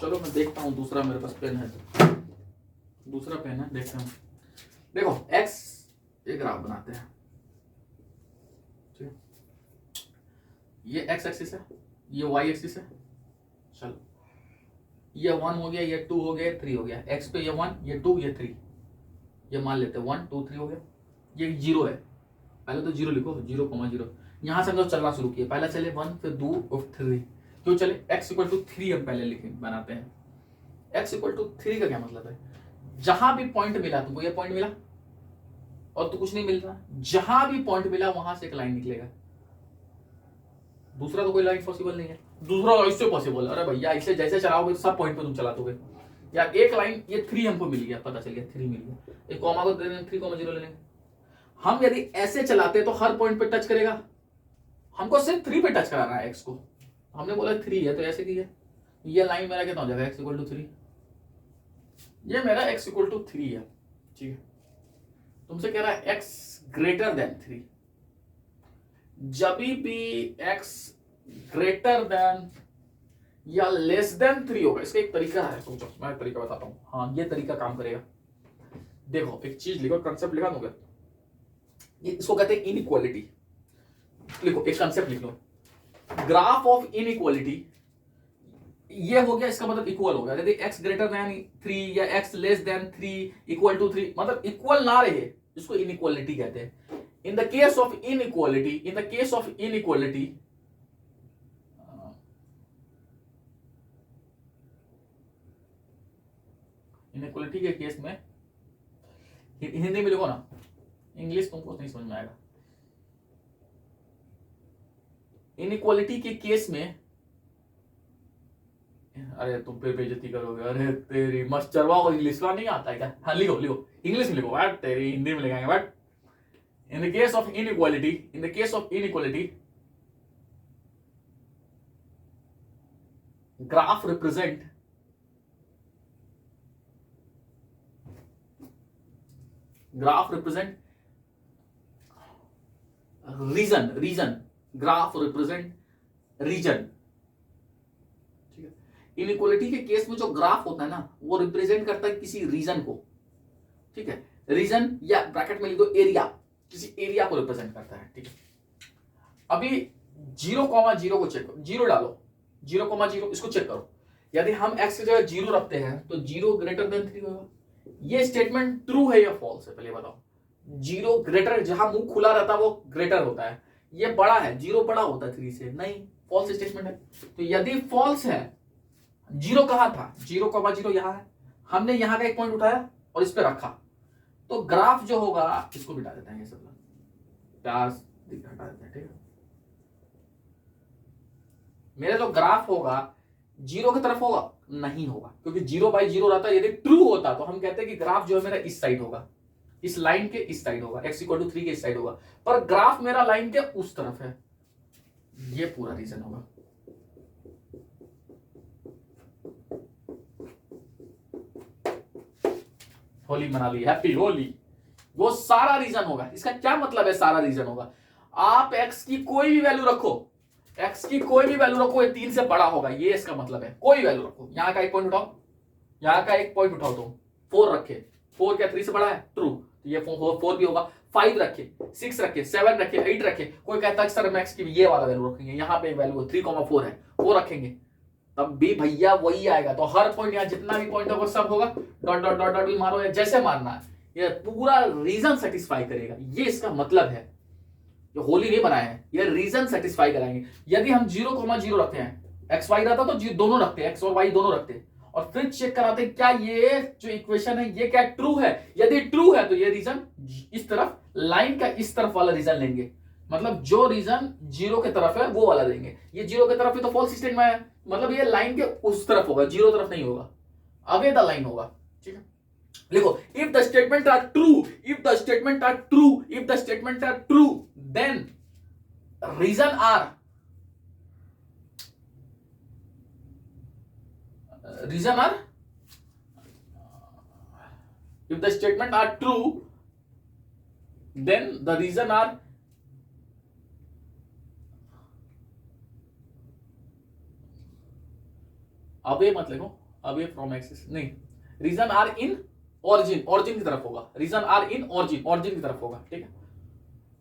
चलो मैं देखता हूँ, दूसरा मेरे पास पेन है, तो दूसरा पेन है, देखते हैं। देखो x एक ग्राफ बनाते हैं, ये x एक्सिस है, ये y एक्सिस है, चलो ये 1 हो गया, ये 2 हो गया, 3 हो गया, x पे ये 1, ये 2, ये 3, ये मान लेते हैं 1 2 3 हो गया, ये 0 है, पहले तो 0 लिखो, 0,0, यहां से हम लोग चलना शुरू किए, पहले चले 1 फिर 2 और 3, क्यों चले, x = 3 हम पहले लिखे बनाते हैं। x = 3 का क्या मतलब है, जहां भी पॉइंट मिला तुमको, ये पॉइंट मिला और तो कुछ नहीं मिल रहा, जहां भी पॉइंट मिला वहां से एक लाइन निकलेगा, दूसरा तो कोई लाइन पॉसिबल नहीं है, दूसरा ऐसे पॉसिबल, अरे भैया ऐसे जैसे चलाओगे सब पॉइंट पे तुम चला दोगे। या एक लाइन, ये 3 हमको मिल गया, पता चल गया 3 मिल गया, एक कॉमा को दे देंगे, 3,0 ले लेंगे। हम यदि ऐसे चलाते तो हर पॉइंट पे टच करेगा, हमको सिर्फ 3 पे टच कराना है x को, हमने बोला 3 है तो ऐसे किया, ये लाइन मेरा कितना हो जाएगा, x = 3, ये मेरा x = 3 है, ठीक है। तुमसे कह रहा है x ग्रेटर देन 3, जब भी x ग्रेटर देन या लेस देन 3 होगा, इसका एक तरीका है, सोचो मैं तरीका बताता हूं, हाँ ये तरीका काम करेगा। देखो एक चीज लिखो, कंसेप्ट लिखा दूंगा, ये इसको कहते हैं इनइक्वालिटी, लिखो एक कंसेप्ट लिख लो, ग्राफ ऑफ इनइक्वालिटी, ये हो गया, इसका मतलब इक्वल हो गया, यदि x ग्रेटर देन 3 या x less than 3 equal to 3, मतलब इक्वल ना रहे, इसको इनइक्वालिटी कहते हैं। In the case of inequality, inequality के केस में, हिंदी में लिखो ना, इंग्लिश तुमको नहीं समझ में आएगा। इनइक्वालिटी के केस में, अरे तुम फिर बेइज्जती करोगे, अरे तेरी मस्त चरवा, इंग्लिश का नहीं आता है क्या, हाँ लिखो लिखो, इंग्लिश में लिखो, बट तेरी हिंदी में लिखाएंगे, but In the case of inequality, graph represent region. Graph represent region, ठीक है। इनइक्वालिटी के केस में जो ग्राफ होता है ना, वो रिप्रेजेंट करता है किसी रीजन को, ठीक है। रीजन या ब्रैकेट में लिख दो एरिया, किसी एरिया को रिप्रेजेंट करता है, ठीक है। अभी 0,0 को चेक करो, 0 डालो, 0,0 इसको चेक करो। यदि हम x की जगह 0 रखते हैं तो 0 ग्रेटर देन 3 होगा। ये स्टेटमेंट ट्रू है या फॉल्स है, पहले बताओ। 0 ग्रेटर, जहां मुंह खुला रहता है वो ग्रेटर होता है, ये बड़ा है, 0 बड़ा होता है 3 से, नहीं, फॉल्स स्टेटमेंट है। तो यदि फॉल्स है, 0 कहां था, 0,0 यहां है, हमने यहां का एक पॉइंट उठाया और इस पे रखा, तो ग्राफ जो होगा, इसको बिठा देते हैं, ये सब प्यार हटा देते हैं, ठीक है। मेरा जो ग्राफ होगा 0 की तरफ होगा, नहीं होगा, क्योंकि 0/0 रहता है। यदि ट्रू होता तो हम कहते हैं कि ग्राफ जो है मेरा इस साइड होगा, इस लाइन के इस साइड होगा, x = 3 के इस साइड होगा, पर ग्राफ मेरा लाइन के उस तरफ है, ये पूरा रीजन होगा। होली मना ली, हैप्पी होली, वो सारा रीजन होगा। इसका क्या मतलब है सारा रीजन होगा? आप x की कोई भी वैल्यू रखो, x की कोई भी वैल्यू रखो, ये 3 से बड़ा होगा, ये इसका मतलब है। कोई वैल्यू रखो, यहां का एक पॉइंट उठाओ, यहां का एक पॉइंट उठाओ, तुम 4 रखे, 4 क्या 3 से बड़ा है, ट्रू, तो ये 4 भी होगा। 5 रखे, 6 रखे, 7 रखे, 8 रखे, कोई कहता है सर मैक्स की ये वाला वैल्यू रखेंगे, यहाँ पे एक वैल्यू 3,4 है, वो रखेंगे, तब भी भैया वही आएगा। तो हर पॉइंट, यहाँ जितना भी पॉइंट होगा सब होगा, डॉट डॉट डॉट डॉट भी मारो या जैसे मारना है, ये पूरा रीजन सेटिस्फाई करेगा। ये इसका मतलब है, ये होली नहीं बनाए हैं, ये रीजन सेटिस्फाई कराएंगे। यदि हम 0,0 रखते हैं, एक्स वाई रहता तो दोनों रखते हैं, एक्स और वाई दोनों रखते हैं, और फिर चेक कराते हैं क्या ये जो इक्वेशन है ये क्या ट्रू है। यदि ट्रू है तो ये रीजन इस तरफ, लाइन का इस तरफ वाला रीजन लेंगे, मतलब जो रीजन 0 के तरफ है वो वाला लेंगे। ये 0 के तरफ है तो फॉल्स स्टेटमेंट में है, मतलब ये लाइन के उस तरफ होगा, 0 तरफ नहीं होगा, अवे द लाइन होगा, ठीक है। लिखो, if the statement are true, if the statement are true, if the statement are true, then region R, if the statement are true, then the reason are away, मत लिखो away from axis, नहीं, region R in origin, origin की तरफ होगा, region R in origin, origin की तरफ होगा, ठीक है।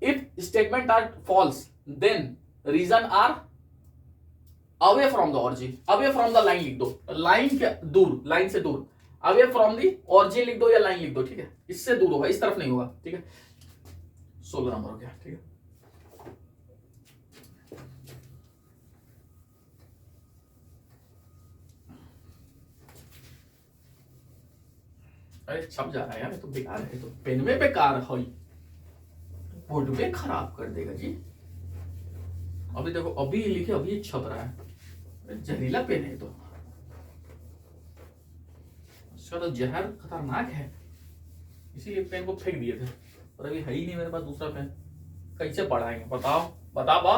If statement are false, then region R away from the origin, away from the line लिख दो, लाइन के दूर, लाइन से दूर, अवे फ्रॉम द ऑरिजिन लिख दो या लाइन लिख दो, ठीक है, इससे दूर होगा, इस तरफ नहीं होगा, ठीक है। 16 नंबर हो गया, ठीक है। अरे छप जा रहा है यार, तो बेकार है, तो पेन में बेकार है, बोर्ड में खराब कर देगा जी। अभी देखो, अभी लिखे, अभी छप रहा है, जहरीला पेन है, तो उसका तो जहर खतरनाक है, इसीलिए पेन को फेंक दिए थे, और अभी है ही नहीं मेरे पास दूसरा पेन, कैसे पढ़ाएंगे बताओ, बता बा।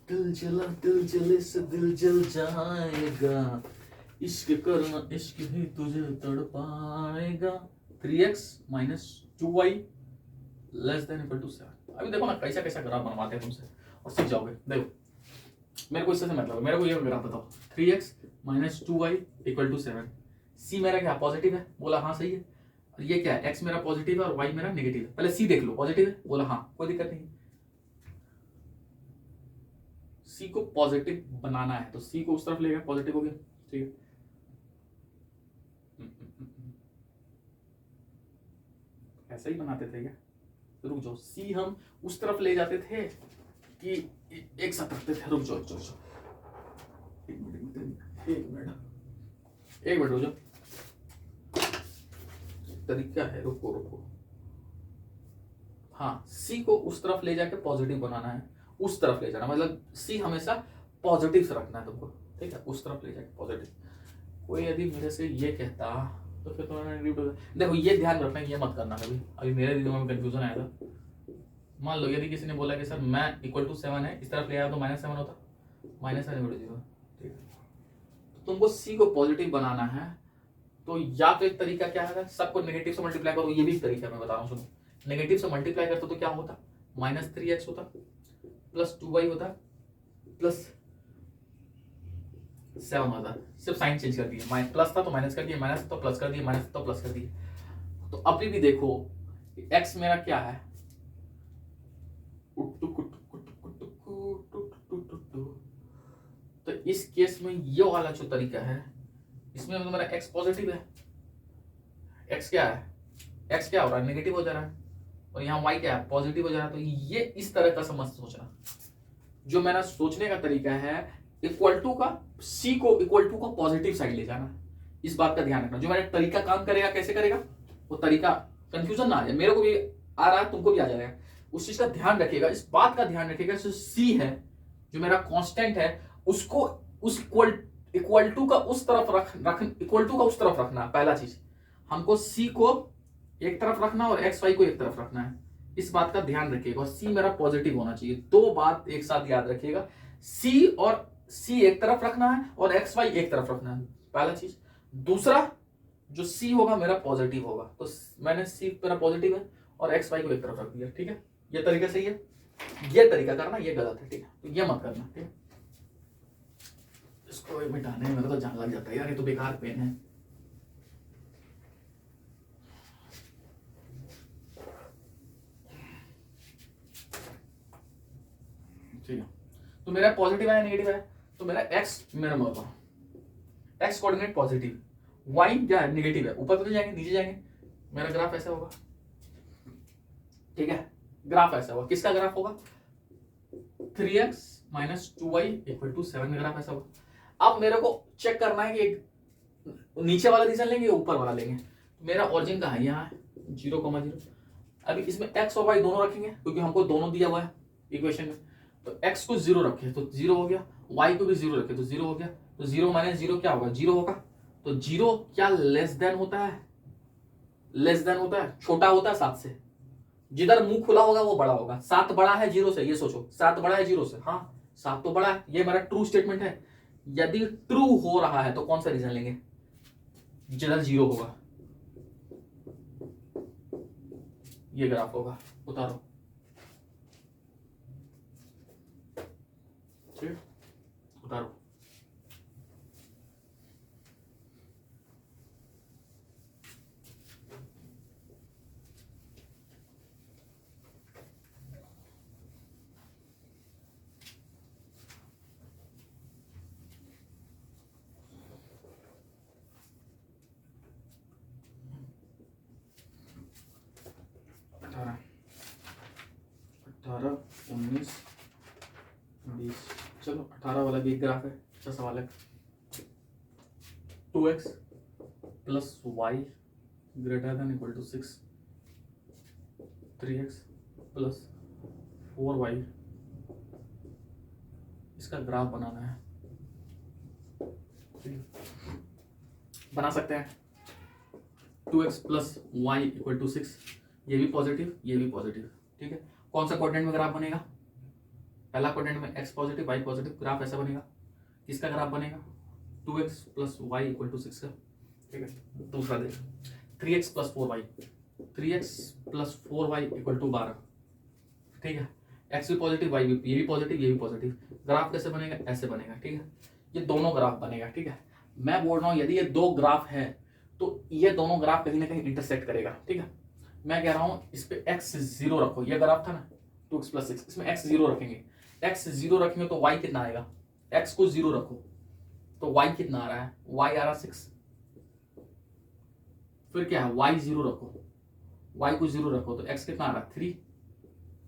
दिल जला, दिल जले से दिल जल जाएगा, इश्क करना, इश्क ही तुझे तड़पाएगा। 3x - 2y < 7। अभी देखो ना कैसा कैसा ग्राफ बनवाते हैं तुमसे, और सीख जाओगे। देखो मेरे को इससे मतलब है, मेरे को ये ग्राफ बताओ, 3x - 2y = 7। सी मेरा क्या पॉजिटिव है, बोला हाँ सही है, और ये क्या है, x मेरा पॉजिटिव है और y मेरा नेगेटिव है। पहले सी देख लो, पॉजिटिव है, बोला हाँ, कोई दिक्कत नहीं। सी को पॉजिटिव बनाना है तो सी को उस तरफ लेगा, पॉजिटिव हो गया, ठीक है। ऐसा ही बनाते थे क्या, रुक जाओ, सी हम उस तरफ ले जाते थे कि एक साथ रखते थे, रुक जाओ, एक मिनट रुक जाओ, तरीका है, रुको। हाँ, सी को उस तरफ ले जाके पॉजिटिव बनाना है, उस तरफ ले जाना, मतलब सी हमेशा पॉजिटिव से रखना है तुमको, ठीक है, उस तरफ ले जाके पॉजिटिव। कोई यदि मेरे से ये कहता तो फिर तुम्हारा नेगेटिव। देखो ये ध्यान रखना, ये मत करना कभी, अभी मेरे दिमाग में कंफ्यूजन आया था। मान लो यदि किसी ने बोला कि सर मैं इक्वल टू 7 है, इस तरफ ले आया तो -7 होता, -7 इक्वल टू 0, ठीक है। तो तुमको सी को पॉजिटिव बनाना है, तो या तो एक तरीका क्या है, सबको नेगेटिव से मल्टीप्लाई करो, ये भी एक तरीका मैं बता रहा हूँ, सुनो। नेगेटिव से मल्टीप्लाई करते तो क्या होता, -3x होता प्लस 2y होता प्लस 7 होता। सिर्फ साइन चेंज कर दिए, प्लस था तो माइनस कर दिया, माइनस तो प्लस कर दिया, माइनस तो प्लस कर दिया। तो अभी भी देखो x मेरा क्या है, तो इस केस में ये वाला जो तरीका है, इसमें तो मेरा x पॉजिटिव है, x क्या है, x क्या हो रहा है, नेगेटिव हो जा रहा है, और यहाँ y क्या है, पॉजिटिव हो जा रहा है। तो ये इस तरह का समझ सोचना, जो मेरा सोचने का तरीका है, इक्वल टू का c को इक्वल टू को पॉजिटिव साइड ले जाना, इस बात का ध्यान रखना। जो मेरा तरीका काम करेगा, कैसे करेगा वो तरीका, कंफ्यूजन ना आ जाए, मेरे को भी आ रहा है, तुमको भी आ जाएगा, उस चीज का ध्यान रखिएगा, इस बात का ध्यान रखिएगा। जो c है, जो मेरा कांस्टेंट है, उसको उस इक्वल टू का उस तरफ रख इक्वल टू का उस तरफ रखना। पहला चीज हमको c को एक तरफ रखना और एक्स वाई को एक तरफ रखना है, इस बात का ध्यान रखिएगा। और c मेरा पॉजिटिव होना चाहिए, दो बात एक साथ याद रखिएगा, c एक तरफ रखना है और एक्स वाई एक तरफ रखना है, पहला चीज। दूसरा, जो c होगा मेरा पॉजिटिव होगा, तो मैंने c मेरा पॉजिटिव है और एक्स वाई को एक तरफ रख दिया, ठीक है। ये तरीका सही है, ये तरीका करना ये गलत है, ठीक है, तो ये मत करना, ठीक है। इसको मिटाने में मेरा तो जान लग जाता है यार, ये तो बेकार पेन है। ठीक है, तो मेरा पॉजिटिव है नेगेटिव है, तो मेरा x, मेरा मतलब x कोऑर्डिनेट पॉजिटिव, y क्या है, नेगेटिव है, ऊपर तो नहीं जाएंगे नीचे जाएंगे, मेरा ग्राफ ऐसा होगा, ठीक है। ग्राफ ऐसा होगा, किसका ग्राफ होगा, 3x - 2y = 7 का ग्राफ ऐसा होगा। अब मेरे को चेक करना है कि नीचे वाला रीजन लेंगे या ऊपर वाला लेंगे। मेरा ओरिजिन कहाँ है, यहाँ है 0,0। अभी इसमें x और y दोनों रखेंगे, क्योंकि हमको दोनों दिया हुआ है इक्वेशन में। तो x को 0 रखे तो 0 हो गया, y को भी 0 रखे तो 0 हो गया, तो 0 - 0 क्या होगा, 0 होगा। तो 0 क्या लेस देन होता है, लेस देन होता है, छोटा होता है 7 से। जिधर मुंह खुला होगा वो बड़ा होगा। 7 बड़ा है 0 से, ये सोचो, 7 बड़ा है 0 से, हाँ 7 तो बड़ा है, ये मेरा ट्रू स्टेटमेंट है। यदि ट्रू हो रहा है तो कौन सा रीजन लेंगे, जिधर 0 होगा, ये ग्राफ होगा, उतारो, ठीक, उतारो। अठारह 19 20, चलो 18 वाला भी एक ग्राफ है, अच्छा सवाल है। 2x + y ≥ 6, 3x + 4y, इसका ग्राफ बनाना है, बना सकते हैं। 2x + y = 6, ये भी पॉजिटिव ये भी पॉजिटिव, ठीक है। कौन सा क्वाड्रेंट में ग्राफ बनेगा, पहला क्वाड्रेंट में x positive y positive, graph ऐसा बनेगा। किसका ग्राफ बनेगा, 2x + y = 6 का, ठीक है। दूसरा देख, 3x + 4y, 3x + 4y = 12, ठीक है। x भी पॉजिटिव y भी, ये भी पॉजिटिव ये भी पॉजिटिव, ग्राफ कैसे बनेगा, ऐसे बनेगा, ठीक है। ये दोनों ग्राफ बनेगा, ठीक है। मैं बोल रहा हूँ यदि ये दो ग्राफ है तो ये दोनों ग्राफ कहीं ना कहीं इंटरसेक्ट करेगा, ठीक है। मैं कह रहा हूँ इस पे x 0 रखो, ये ग्राफ था ना 2x + 6, इसमें x 0 रखेंगे, x 0 रखेंगे तो y कितना आएगा, x को 0 रखो तो y कितना आ रहा है, y आ रहा 6। फिर क्या है, y 0 रखो, y को 0 रखो तो x कितना आ रहा है 3।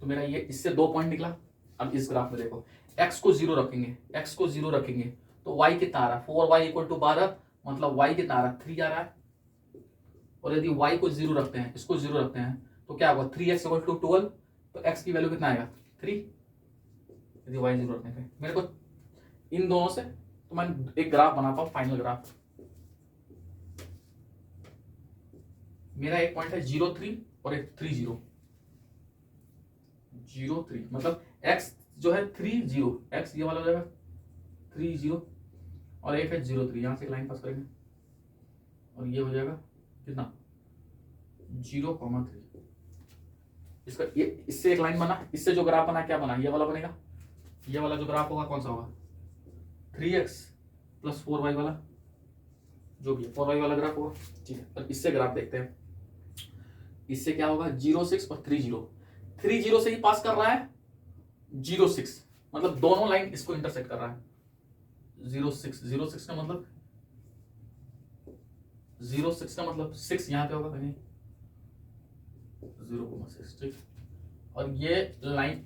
तो मेरा ये इससे 2 पॉइंट निकला। अब इस ग्राफ में देखो, x को 0 रखेंगे, x को 0 रखेंगे तो y कितना आ रहा है, 4y = 12, मतलब y कितना आ रहा है 3 आ रहा है। और यदि y को 0 रखते हैं, इसको 0 रखते हैं तो क्या होगा, 3x = 12, तो x की वैल्यू कितना आएगा 3, यदि y 0 रखने पे। मेरे को इन दोनों से तो मैं एक ग्राफ बनाता हूं, फाइनल ग्राफ। मेरा एक पॉइंट है 0 3 और एक 3 0। 0 3 मतलब x जो है 3 0, x ये वाला हो जाएगा 3 0 और एक है 0 3, यहां से लाइन पास करेंगे और ये हो जाएगा कितना 0,3। इसका ये इससे एक लाइन बना, इससे जो ग्राफ बना क्या बना, ये वाला बनेगा। ये वाला जो ग्राफ होगा कौन सा होगा 3x + 4y वाला, जो भी है 4y वाला ग्राफ होगा, ठीक है। और इससे ग्राफ देखते हैं, इससे क्या होगा 0 6 और 3 0। 3 0 से ही पास कर रहा है 0 6, मतलब दोनों लाइन इसको इंटरसेक्ट कर रहा है 0 6। 0 6 का मतलब 0 6 का मतलब 6 यहां पे होगा कहीं 0,6, ठीक। और ये लाइन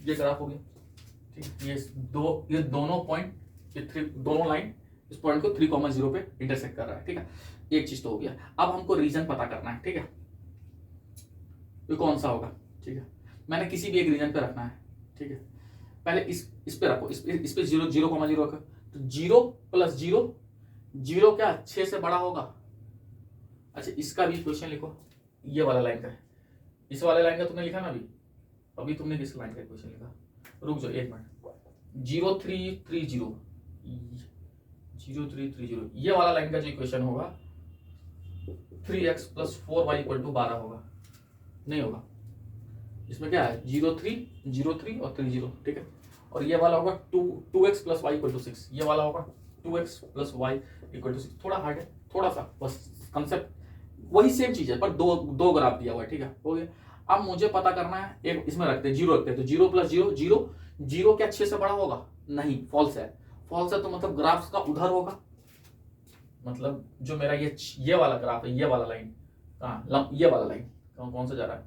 ये ग्राफ हो गया, ठीक। ये दोनों पॉइंट, ये दोनों लाइन इस पॉइंट को 3,0 पे इंटरसेक्ट कर रहा है, ठीक है। एक चीज तो हो गया। अब हमको रीजन पता करना है, ठीक है। ये कौन सा होगा, ठीक है। मैंने किसी भी एक रीजन पे रखना है, ठीक है। पहले इस पे रखो, इस पे 0,0 रखो, तो 0 + 0, 0 क्या 6 से बड़ा होगा। अच्छा इसका भी इक्वेशन लिखो, ये वाला लाइन का है, इस वाले लाइन का तुमने लिखा ना अभी तुमने किस लाइन का इक्वेशन लिखा, रुक जाओ एक मिनट। 0 3 3 0, 0 3 3 0, ये वाला लाइन का जो इक्वेशन होगा 3x + 4y = 12 होगा, नहीं होगा। इसमें क्या है 0 3 0 3 और 3 0, ठीक है। और ये वाला होगा 2x + y = 6, ये वाला होगा 2x + y = 6। थोड़ा हार्ड है, थोड़ा सा, बस कंसेप्ट वही सेम चीज है, पर दो ग्राफ दिया हुआ है, ठीक है। हो गया। अब मुझे पता करना है, एक इसमें रखते हैं 0 रखते हैं, तो 0 + 0 0, 0 क्या 6 से बड़ा होगा, नहीं, फॉल्स है। फॉल्स है तो मतलब ग्राफ का उधर होगा, मतलब जो मेरा ये वाला ग्राफ है, ये वाला लाइन कहाँ, ये वाला लाइन कौन सा जा रहा है,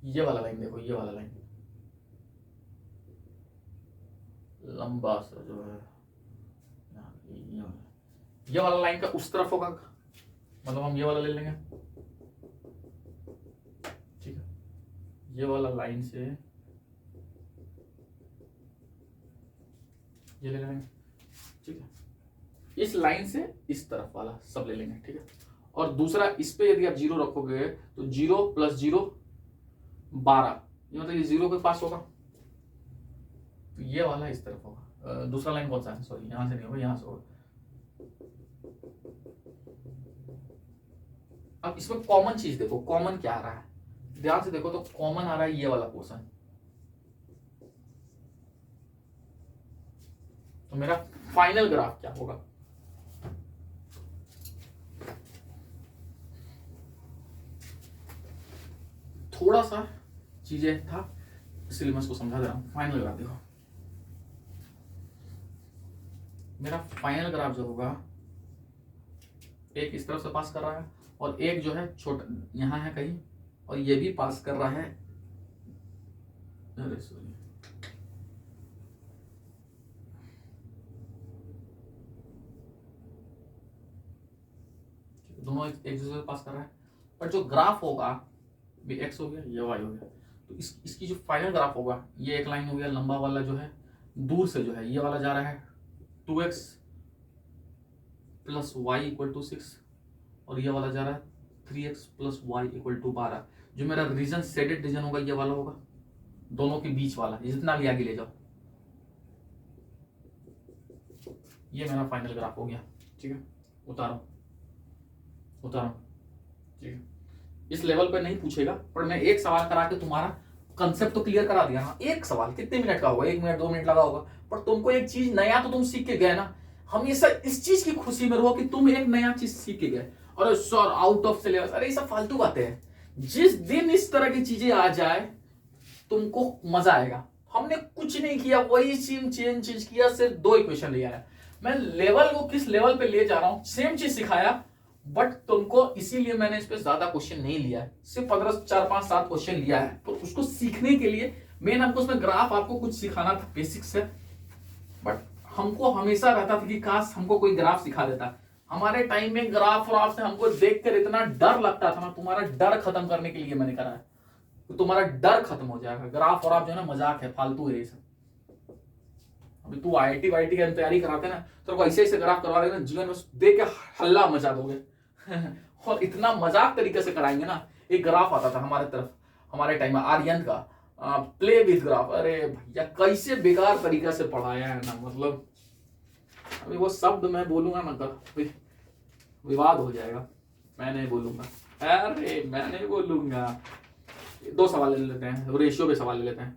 ये वाला लाइन देखो, ये वाला लाइन लंबा सा जो है ये वाला लाइन का उस तरफ होगा, मतलब हम ये वाला ले लेंगे, ठीक है। ये वाला लाइन से ये ले लेंगे, ठीक है। इस लाइन से इस तरफ वाला सब ले लेंगे, ठीक है। और दूसरा इस पे यदि आप 0 रखोगे तो 0 + 0 12, ये मतलब ये 0 के पास होगा, तो ये वाला इस तरफ होगा। दूसरा लाइन कौन सा है, सॉरी यहां से नहीं होगा, यहां से होगा। अब इसमें कॉमन चीज देखो, कॉमन क्या आ रहा है, ध्यान से देखो, तो कॉमन आ रहा है ये वाला पोर्शन। तो मेरा फाइनल ग्राफ क्या होगा, थोड़ा सा चीजें था इसलिए मैं इसको समझा दे रहा हूं। फाइनल ग्राफ देखो, मेरा फाइनल ग्राफ जो होगा, एक इस तरफ से पास कर रहा है और एक जो है छोटा यहां है कहीं, और ये भी पास कर रहा है, अरे सॉरी, दोनों एक दूसरे से पास कर रहा है, पर जो ग्राफ होगा भी x हो गया, ये y हो गया, तो इसकी जो फाइनल ग्राफ होगा, ये एक लाइन हो गया लंबा वाला जो है, दूर से जो है ये वाला जा रहा है 2x + y = 6, और ये वाला जा रहा है 3x + y = 12। जो मेरा रीजन शेडेड रीजन होगा ये वाला होगा, दोनों के बीच वाला, जितना भी आगे ले जाओ, ये मेरा फाइनल ग्राफ हो गया, ठीक है। उतारो, ठीक है। इस लेवल पे नहीं पूछेगा, पर मैं एक सवाल करा के तुम्हारा कंसेप्ट तो क्लियर करा दिया ना। एक सवाल कितने मिनट का होगा, 1 मिनट 2 मिनट लगा होगा, पर तुमको एक चीज नया तो तुम सीख के गए ना। हमेशा इस चीज की खुशी में रहो कि तुम एक नया चीज सीख के गए। अरे सर आउट ऑफ सिलेबस, अरे ये सब फालतू बातें हैं। जिस दिन इस तरह की चीजें आ जाए तुमको मजा आएगा। हमने कुछ नहीं किया, वही चेंज किया, सिर्फ 2 इक्वेशन ले आया। मैं लेवल को किस लेवल पे ले जा रहा हूं, सेम चीज सिखाया, बट तुमको इसीलिए मैंने इस पे ज्यादा क्वेश्चन नहीं लिया है, सिर्फ 15 4 5 7 क्वेश्चन लिया है। तो उसको सीखने के लिए मेन हमको उसमें ग्राफ आपको कुछ सिखाना था बेसिक्स से, बट हमको हमेशा रहता था कि काश हमको कोई ग्राफ सिखा देता। हमारे टाइम में ग्राफ व्राफ से हमको देखकर इतना डर लगता था ना, तुम्हारा डर खत्म करने के लिए मैंने करा है, तो तुम्हारा डर खत्म हो जाएगा। ग्राफ व्राफ जो है ना मजाक है, फालतू है ये सब। अभी तू आईआईटी वाईटी की तैयारी कराते ना, तो ऐसे ऐसे ग्राफ करवा देना, जीवन में देख के हल्ला मचा दोगे और इतना मजाक तरीके से कराएंगे ना। एक ग्राफ आता था हमारे तरफ, हमारे टाइम में आर्यन का प्ले विद ग्राफ, अरे भैया कैसे बेकार तरीके से पढ़ाया है ना, मतलब अभी वो शब्द मैं बोलूंगा ना कर विवाद हो जाएगा, मैं नहीं बोलूंगा, अरे मैं नहीं बोलूंगा। दो सवाल ले लेते हैं, रेशियो पे सवाल ले लेते हैं,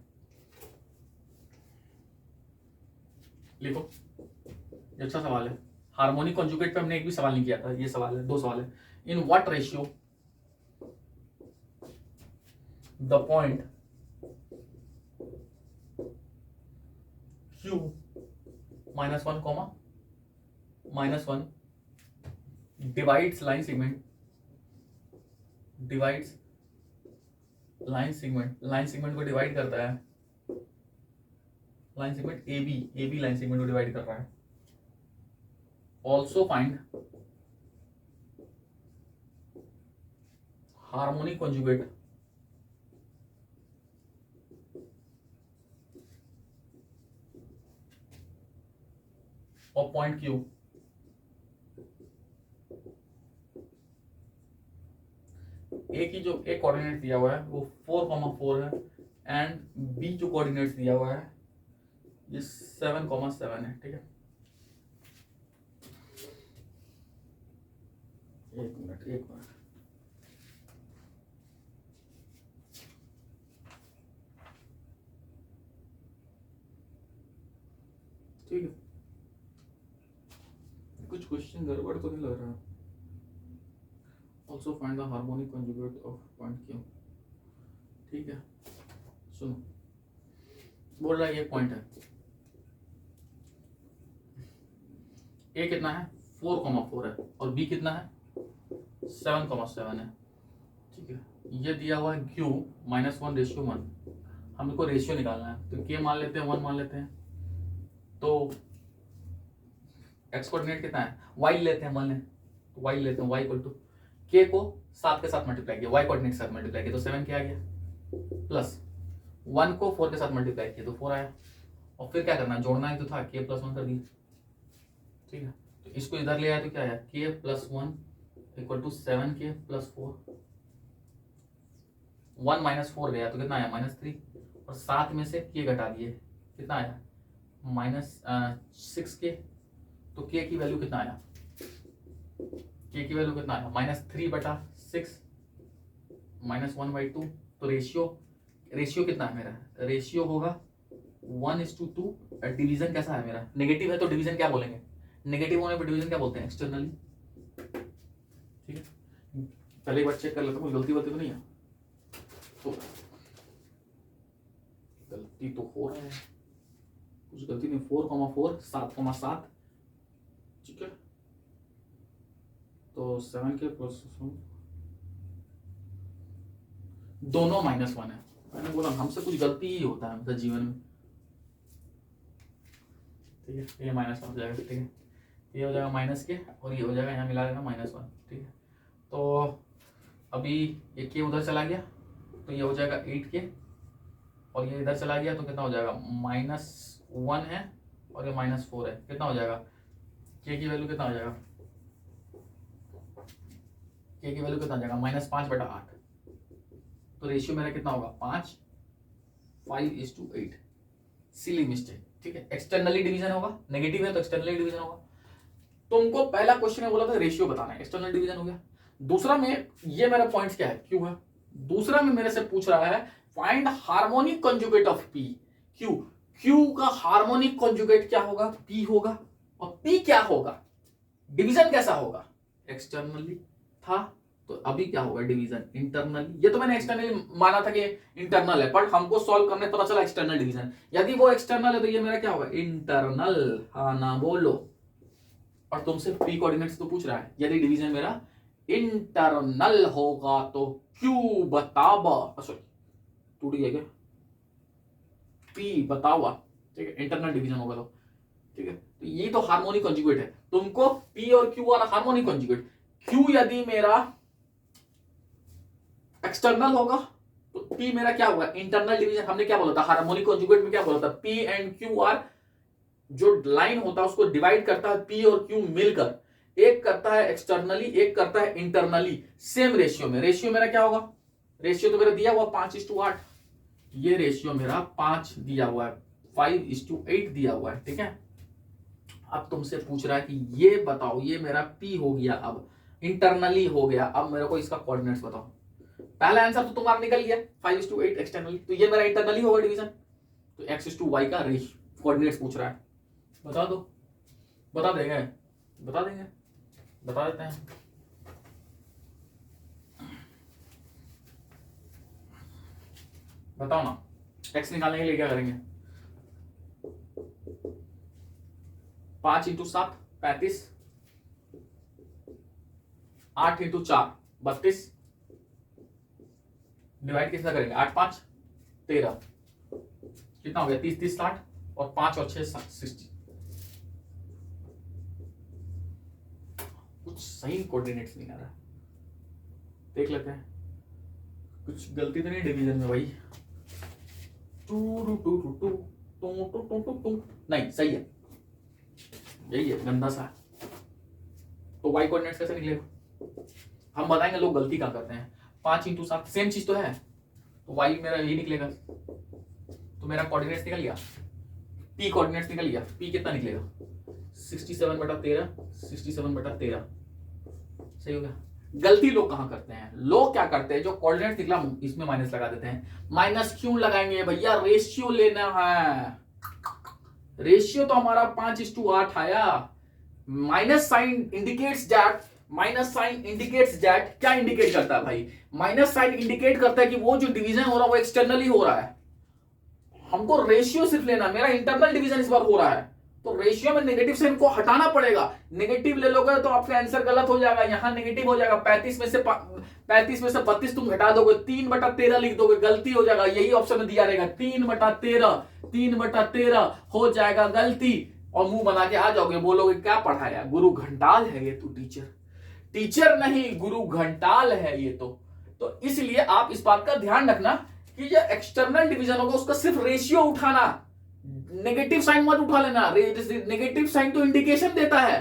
लिखो, ये अच्छा सवाल है। हार्मोनिक कॉन्जुगेट पे हमने एक भी सवाल नहीं किया था, ये सवाल है, दो सवाल है। In what ratio the point Q -1, -1 divides line segment को डिवाइड करता है, line segment AB line segment को डिवाइड कर रहा है। Also find harmonic conjugate of point Q। ए की जो एक कोऑर्डिनेट दिया हुआ है वो 4,4 है, एंड बी जो कोऑर्डिनेट दिया हुआ है ये 7,7 है, ठीक है। एक मिनट ठीक है, कुछ क्वेश्चन गड़बड़ तो नहीं लग रहा। Also find the harmonic conjugate of point Q, ठीक है। सुनो, बोल रहा है ये पॉइंट है, ए कितना है 4,4 है, और बी कितना है 7,7 है, ठीक है। ये दिया हुआ है Q -1:1, हमको रेशियो निकालना है, तो K मान लेते हैं 1 मान लेते हैं, तो एक्स कोऑर्डिनेट कितना है y लेते हैं, मान लें तो y लेते हैं, y इक्वल टू K को 7 के साथ मल्टीप्लाई किया, y कोऑर्डिनेट के साथ मल्टीप्लाई किया तो 7 क्या आ गया, प्लस 1 को 4 के साथ मल्टीप्लाई किया तो 4 आया, और फिर क्या करना, जोड़ना ही तो था, K +1 कर दिया, ठीक है। तो इसको इधर ले आया तो क्या आया, K +1 इक्वल टू 7K + 4, 1 - 4 गया तो कितना आया -3, और 7 में से K घटा दिए, कितना आया -6K, तो K की वैल्यू कितना आया, K की वैल्यू कितना आया -3/6 -1/2, तो रेशियो कितना है मेरा, रेशियो होगा 1:2। डिवीजन कैसा है मेरा, नेगेटिव है तो डिवीजन क्या बोलेंगे, नेगेटिव होने पर डिवीजन क्या बोलते हैं, एक्सटर्नली, ठीक है। पहले एक बार चेक कर लेता हूँ, गलती तो नहीं है, तो गलती तो हो रहा है, कुछ गलती नहीं, 4,4 7,7, ठीक है। तो 7K +1 दोनों -1 है, मैंने बोला हमसे कुछ गलती ही होता है मतलब जीवन में, ठीक है। ये -1 हो जाएगा, ठीक है, ये हो जाएगा -K, और ये हो जाएगा, यहाँ मिला देना -1, ठीक है। तो अभी ये K उधर चला गया तो ये हो जाएगा 8K, और ये इधर चला गया तो कितना हो जाएगा, -1 है और ये -4 है, कितना हो जाएगा, K की वैल्यू कितना हो जाएगा, K की वैल्यू कितना हो जाएगा -5/8, तो रेशियो मेरा कितना होगा 5:8, सिली मिस्टेक, ठीक है। एक्सटर्नली डिवीजन होगा, नेगेटिव है तो एक्सटर्नली डिवीजन होगा। तुमको पहला क्वेश्चन में बोला था रेशियो बताना है, एक्सटर्नल डिवीजन हो गया। दूसरा में ये मेरा पॉइंट क्या है, क्यू है, दूसरा में मेरे से पूछ रहा है find harmonic conjugate of P Q, Q का हार्मोनिक कॉन्जुगेट क्या होगा, पी होगा, और पी क्या होगा, डिवीजन कैसा होगा, एक्सटर्नली था तो अभी क्या होगा, डिवीजन इंटरनली। ये तो मैंने एक्सटर्नली माना था कि इंटरनल है, पर हमको सॉल्व करने पता चला एक्सटर्नल डिवीजन, यदि वो एक्सटर्नल है तो ये मेरा क्या होगा, इंटरनल, हाँ ना बोलो। और तुमसे पी कोऑर्डिनेट्स तो पूछ रहा है, यदि डिवीजन मेरा इंटरनल होगा तो क्यू बतावा, सॉरी टूट गया क्या, पी बतावा, ठीक है, इंटरनल डिवीजन होगा तो, ठीक है। तो ये तो हार्मोनिक कॉन्जुगेट है। तुमको पी और Q R harmonic conjugate. Q यदि मेरा एक्सटर्नल होगा तो पी मेरा क्या होगा, इंटरनल डिवीजन। हमने क्या बोला था हार्मोनिक कॉन्जुगेट में, क्या बोला था, पी एंड क्यू आर जो लाइन होता है उसको डिवाइड करता है पी और क्यू मिलकर, एक करता है एक्सटर्नली एक करता है इंटरनली, सेम रेशियो में। रेशियो मेरा क्या होगा, रेशियो तो मेरा दिया हुआ 5:8, ये रेशियो मेरा 5 दिया हुआ है, 5:8 दिया हुआ है, ठीक है। अब तुमसे पूछ रहा है कि ये बताओ, ये मेरा पी हो गया, अब इंटरनली हो गया, अब मेरे को इसका कोऑर्डिनेट्स बताओ। पहला आंसर तो तुम्हारा निकल गया 5:8 एक्सटर्नली, तो ये मेरा इंटरनली होगा डिवीजन। तो x/y का रेशियो कोऑर्डिनेट्स पूछ रहा है, बता दो। बता देंगे, बता देंगे, बता देते हैं। बताओ ना, x निकालने के लिए क्या करेंगे, 5x7 35, 8x4 32, डिवाइड कितना करेंगे, 8×5 13, कितना हो गया 30-30-60, और 5 और 6 60। कुछ सही कोऑर्डिनेट्स नहीं आ रहा, देख लेते हैं कुछ गलती तो नहीं डिवीजन में भाई। नहीं सही है, यही है, गंदा सा। तो y कोऑर्डिनेट्स कैसे निकलेगा, हम बताएंगे लोग गलती क्या करते हैं। 5x7 सेम चीज तो है, तो y मेरा यही निकलेगा, तो मेरा कोऑर्डिनेट्स निकल गया, p कोऑर्डिनेट्स निकल गया। p कितना निकलेगा, 67/13, 67/13, सही हो गया। गलती लोग कहां करते हैं, लोग क्या करते हैं, जो कोऑर्डिनेट्स निकला इसमें माइनस लगा देते हैं। माइनस क्यों लगाएंगे भैया, रेशियो लेना है। रेशियो तो हमारा 5:8 आया। Minus sign indicates that, minus sign indicates that, क्या इंडिकेट करता है भाई, माइनस साइन इंडिकेट करता है कि वो जो डिवीजन हो रहा है वो एक्सटर्नली हो रहा है। हमको रेशियो सिर्फ लेना, मेरा इंटरनल डिवीजन इस बार हो रहा है, तो रेशियो में नेगेटिव साइन को हटाना पड़ेगा। नेगेटिव ले लोगे तो आपका आंसर गलत हो जाएगा, यहां नेगेटिव हो जाएगा। 35 में से 32 तुम घटा दोगे, 3/13 लिख दोगे, गलती हो जाएगा। यही ऑप्शन में दिया रहेगा 3/13, 3/13 हो जाएगा गलती, और मुंह बना के आ जाओगे, बोलोगे क्या पढ़ाया, गुरु घंटाल है ये तो, टीचर नहीं गुरु घंटाल है ये तो इसलिए आप इस बात का ध्यान रखना कि जो एक्सटर्नल डिवीजन होगा उसका सिर्फ रेशियो उठाना, नेगेटिव साइन मत उठा लेना। नेगेटिव साइन तो इंडिकेशन देता है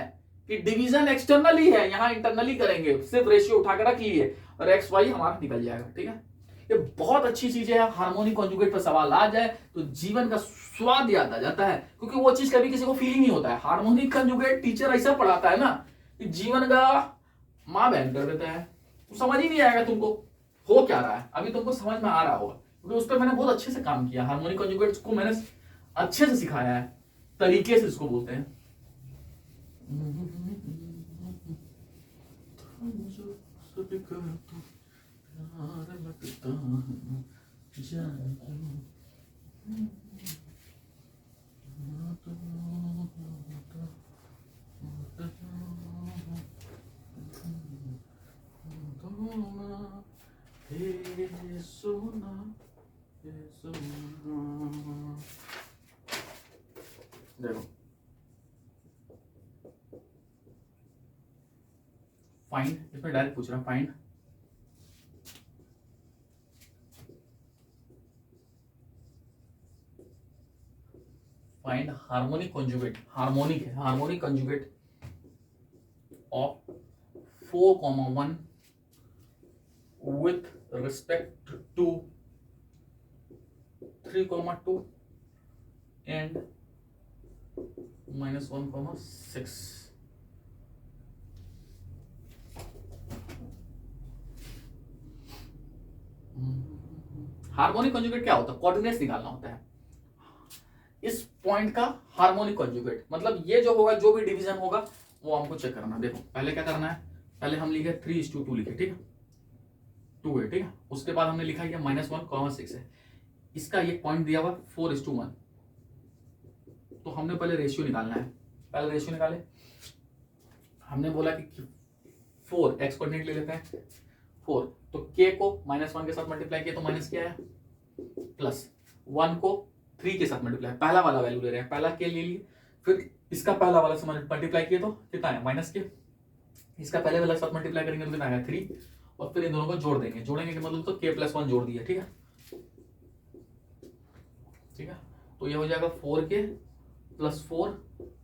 कि डिवीजन एक्सटर्नली है, यहां इंटरनली करेंगे, सिर्फ रेशियो उठा के रख लिए और एक्स वाई हमारा निकल जाएगा, ठीक है। ये बहुत अच्छी चीज है, हार्मोनिक कॉन्जुगेट पर सवाल आ जाए तो जीवन का स्वाद याद आ जाता है, क्योंकि वो चीज कभी किसी को फील नहीं होता है। हार्मोनिक कॉन्जुगेट टीचर ऐसा पढ़ाता है ना कि जीवन का मां बहन कर देता है, तो समझ ही नहीं आएगा तुमको हो क्या रहा है। अभी तुमको समझ में आ रहा होगा, क्योंकि उस पर मैंने बहुत अच्छे से काम किया। हार्मोनिक कॉन्जुगेट्स को मैंने अच्छे से सिखाया है, तरीके से इसको बोलते हैं। देखो फाइंड, इसमें डायरेक्ट पूछ रहा फाइंड हार्मोनिक कॉन्जुगेट, हार्मोनिक है, harmonic conjugate of 4,1 with respect to 3,2 and -1,6. Harmonic conjugate क्या होता है, कोऑर्डिनेट्स निकालना होता है इस पॉइंट का। हार्मोनिक कॉन्जुगेट मतलब ये जो होगा, जो भी डिवीजन होगा वो हमको चेक करना। देखो पहले क्या करना है, पहले हम लिखे 3:2 लिखे, ठीक है, 2 है, ठीक है। उसके बाद हमने लिखा है -1,6 है, इसका ये पॉइंट दिया हुआ 4:1, तो हमने पहले रेशियो निकालना है। पहले रेशियो निकाले, हमने बोला कि 4 एक्स कोऑर्डिनेट ले लेते हैं 4, तो k को -1 के साथ मल्टीप्लाई किया तो माइनस क्या है, प्लस 1 को 3 के साथ मल्टीप्लाई, पहला वाला वैल्यू ले रहे हैं, पहला k ले लिए, फिर इसका पहला वाला से मल्टीप्लाई किए तो कितना है माइनस के, इसका पहले वाला के साथ मल्टीप्लाई करेंगे तो कितना आएगा 3, और फिर इन दोनों को जोड़ देंगे, जोड़ेंगे के मतलब तो k+1 जोड़ दिया, ठीक है। ठीक है, तो ये हो जाएगा 4k + 4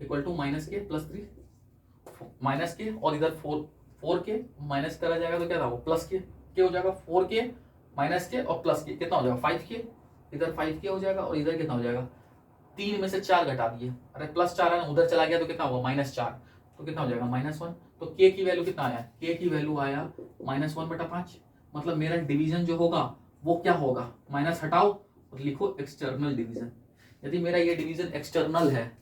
= -k+3, माइनस के और इधर 4k माइनस करा जाएगा तो क्या था वो प्लस के हो जाएगा, 4k माइनस के और प्लस के कितना हो जाएगा 5k, इधर 5k हो जाएगा और इधर कितना हो जाएगा 3 में से 4 घटा दिए, अरे +4 है ना, उधर चला गया तो कितना हुआ -4, तो कितना हो जाएगा -1। तो k की वैल्यू कितना आया, k की वैल्यू आया -1/5, मतलब मेरा डिवीजन जो होगा वो क्या होगा, माइनस हटाओ और लिखो एक्सटर्नल डिवीजन। यदि मेरा ये डिवीजन एक्सटर्नल है,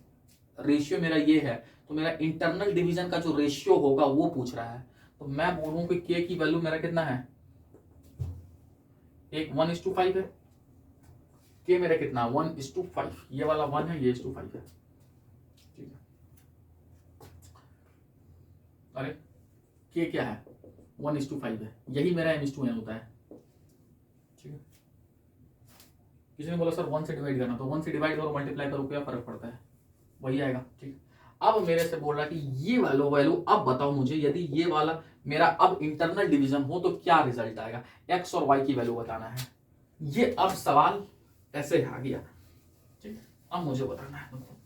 रेशियो मेरा ये है, तो मेरा इंटरनल डिवीजन का जो रेशियो होगा वो पूछ रहा है, तो मैं बोलूं कि k की वैल्यू मेरा कितना है, एक 1:5 है, k मेरा कितना 1:5, ये वाला 1 है, ये 1:5 है, ठीक है। अरे k क्या है 1:5 है, यही मेरा m/n होता है, ठीक है। किसी ने बोला सर 1 से डिवाइड करना, तो 1 से डिवाइड करो मल्टीप्लाई करो क्या फर्क पड़ता है, वही आएगा, ठीक। अब मेरे से बोल रहा है कि ये वैल्यू अब बताओ मुझे, यदि ये वाला मेरा अब इंटरनल डिवीजन हो तो क्या रिजल्ट आएगा, x और y की वैल्यू बताना है। ये अब सवाल ऐसे आ गया, ठीक, अब मुझे बताना है तुमको,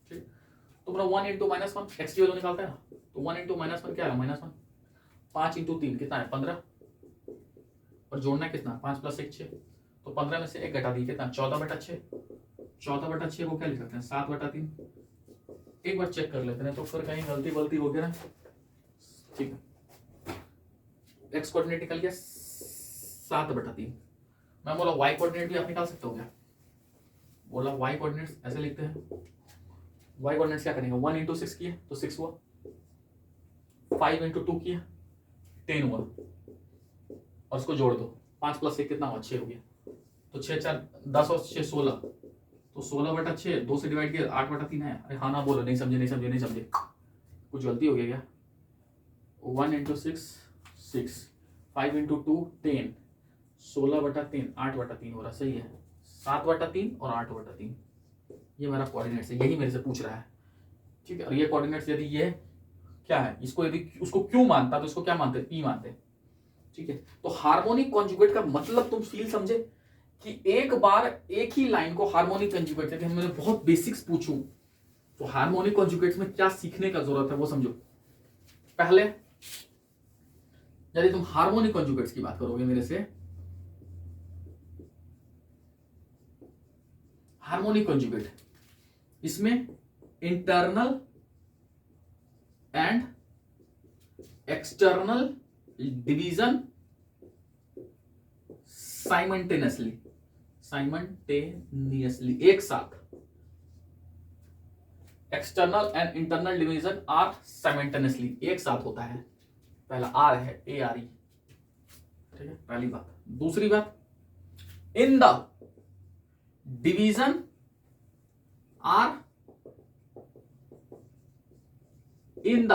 ठीक। तो मेरा 1 × -1 x की वैल्यू निकालते हैं ना, तो 1 × -1 क्या है -1, 5 × 3 कितना है 15, और जोड़ना कितना 5 + 1 6, तो 15 में से 1 घटा दिए कितना 14/6, 14/6 को क्या लिख सकते हैं 7/3, एक बार चेक कर लेते हैं तो फिर कहीं गलती हो गया ना, ठीक है। एक्स कोऑर्डिनेट निकल गया 7/3, मैं बोला वाई कोऑर्डिनेट भी आप निकाल सकते हो क्या, बोला वाई कोऑर्डिनेट ऐसे लिखते हैं, वाई कोऑर्डिनेट क्या करेंगे 1 × 6 किए तो 6 हुआ, 5 × 2 किए 10 हुआ, और उसको जोड़ दो 5 + 1 कितना हुआ 6 हो गया, तो 6 4 10 और 6 16, तो 16/6 2 से डिवाइड किया 8/3 है। अरे हाँ ना बोलो, नहीं समझे, कुछ गलती हो गया क्या, 1 × 6 6, 5 × 2 10, 16/3 8/3 हो रहा, सही है, 7/3 और 8/3, ये मेरा कोऑर्डिनेट्स है, यही मेरे से पूछ रहा है, ठीक है। और ये कोऑर्डिनेट्स यदि ये क्या है, इसको यदि उसको क्यों मानता तो इसको क्या मानते पी मानते, ठीक है। तो हार्मोनिक कॉन्जुगेट का मतलब तुम फील समझे कि एक बार एक ही लाइन को हार्मोनिक कॉन्जुगेट करके मैंने बहुत बेसिक्स पूछूं, तो हार्मोनिक कॉन्जुगेट्स में क्या सीखने का जरूरत है वो समझो। पहले यदि तुम हार्मोनिक कॉन्जुगेट्स की बात करोगे मेरे से, हार्मोनिक कॉन्जुगेट इसमें internal and external division simultaneously एक साथ, external and internal division are simultaneously एक साथ होता है, पहला आर है ARE, ठीक है, पहली बात। दूसरी बात, in the division are in the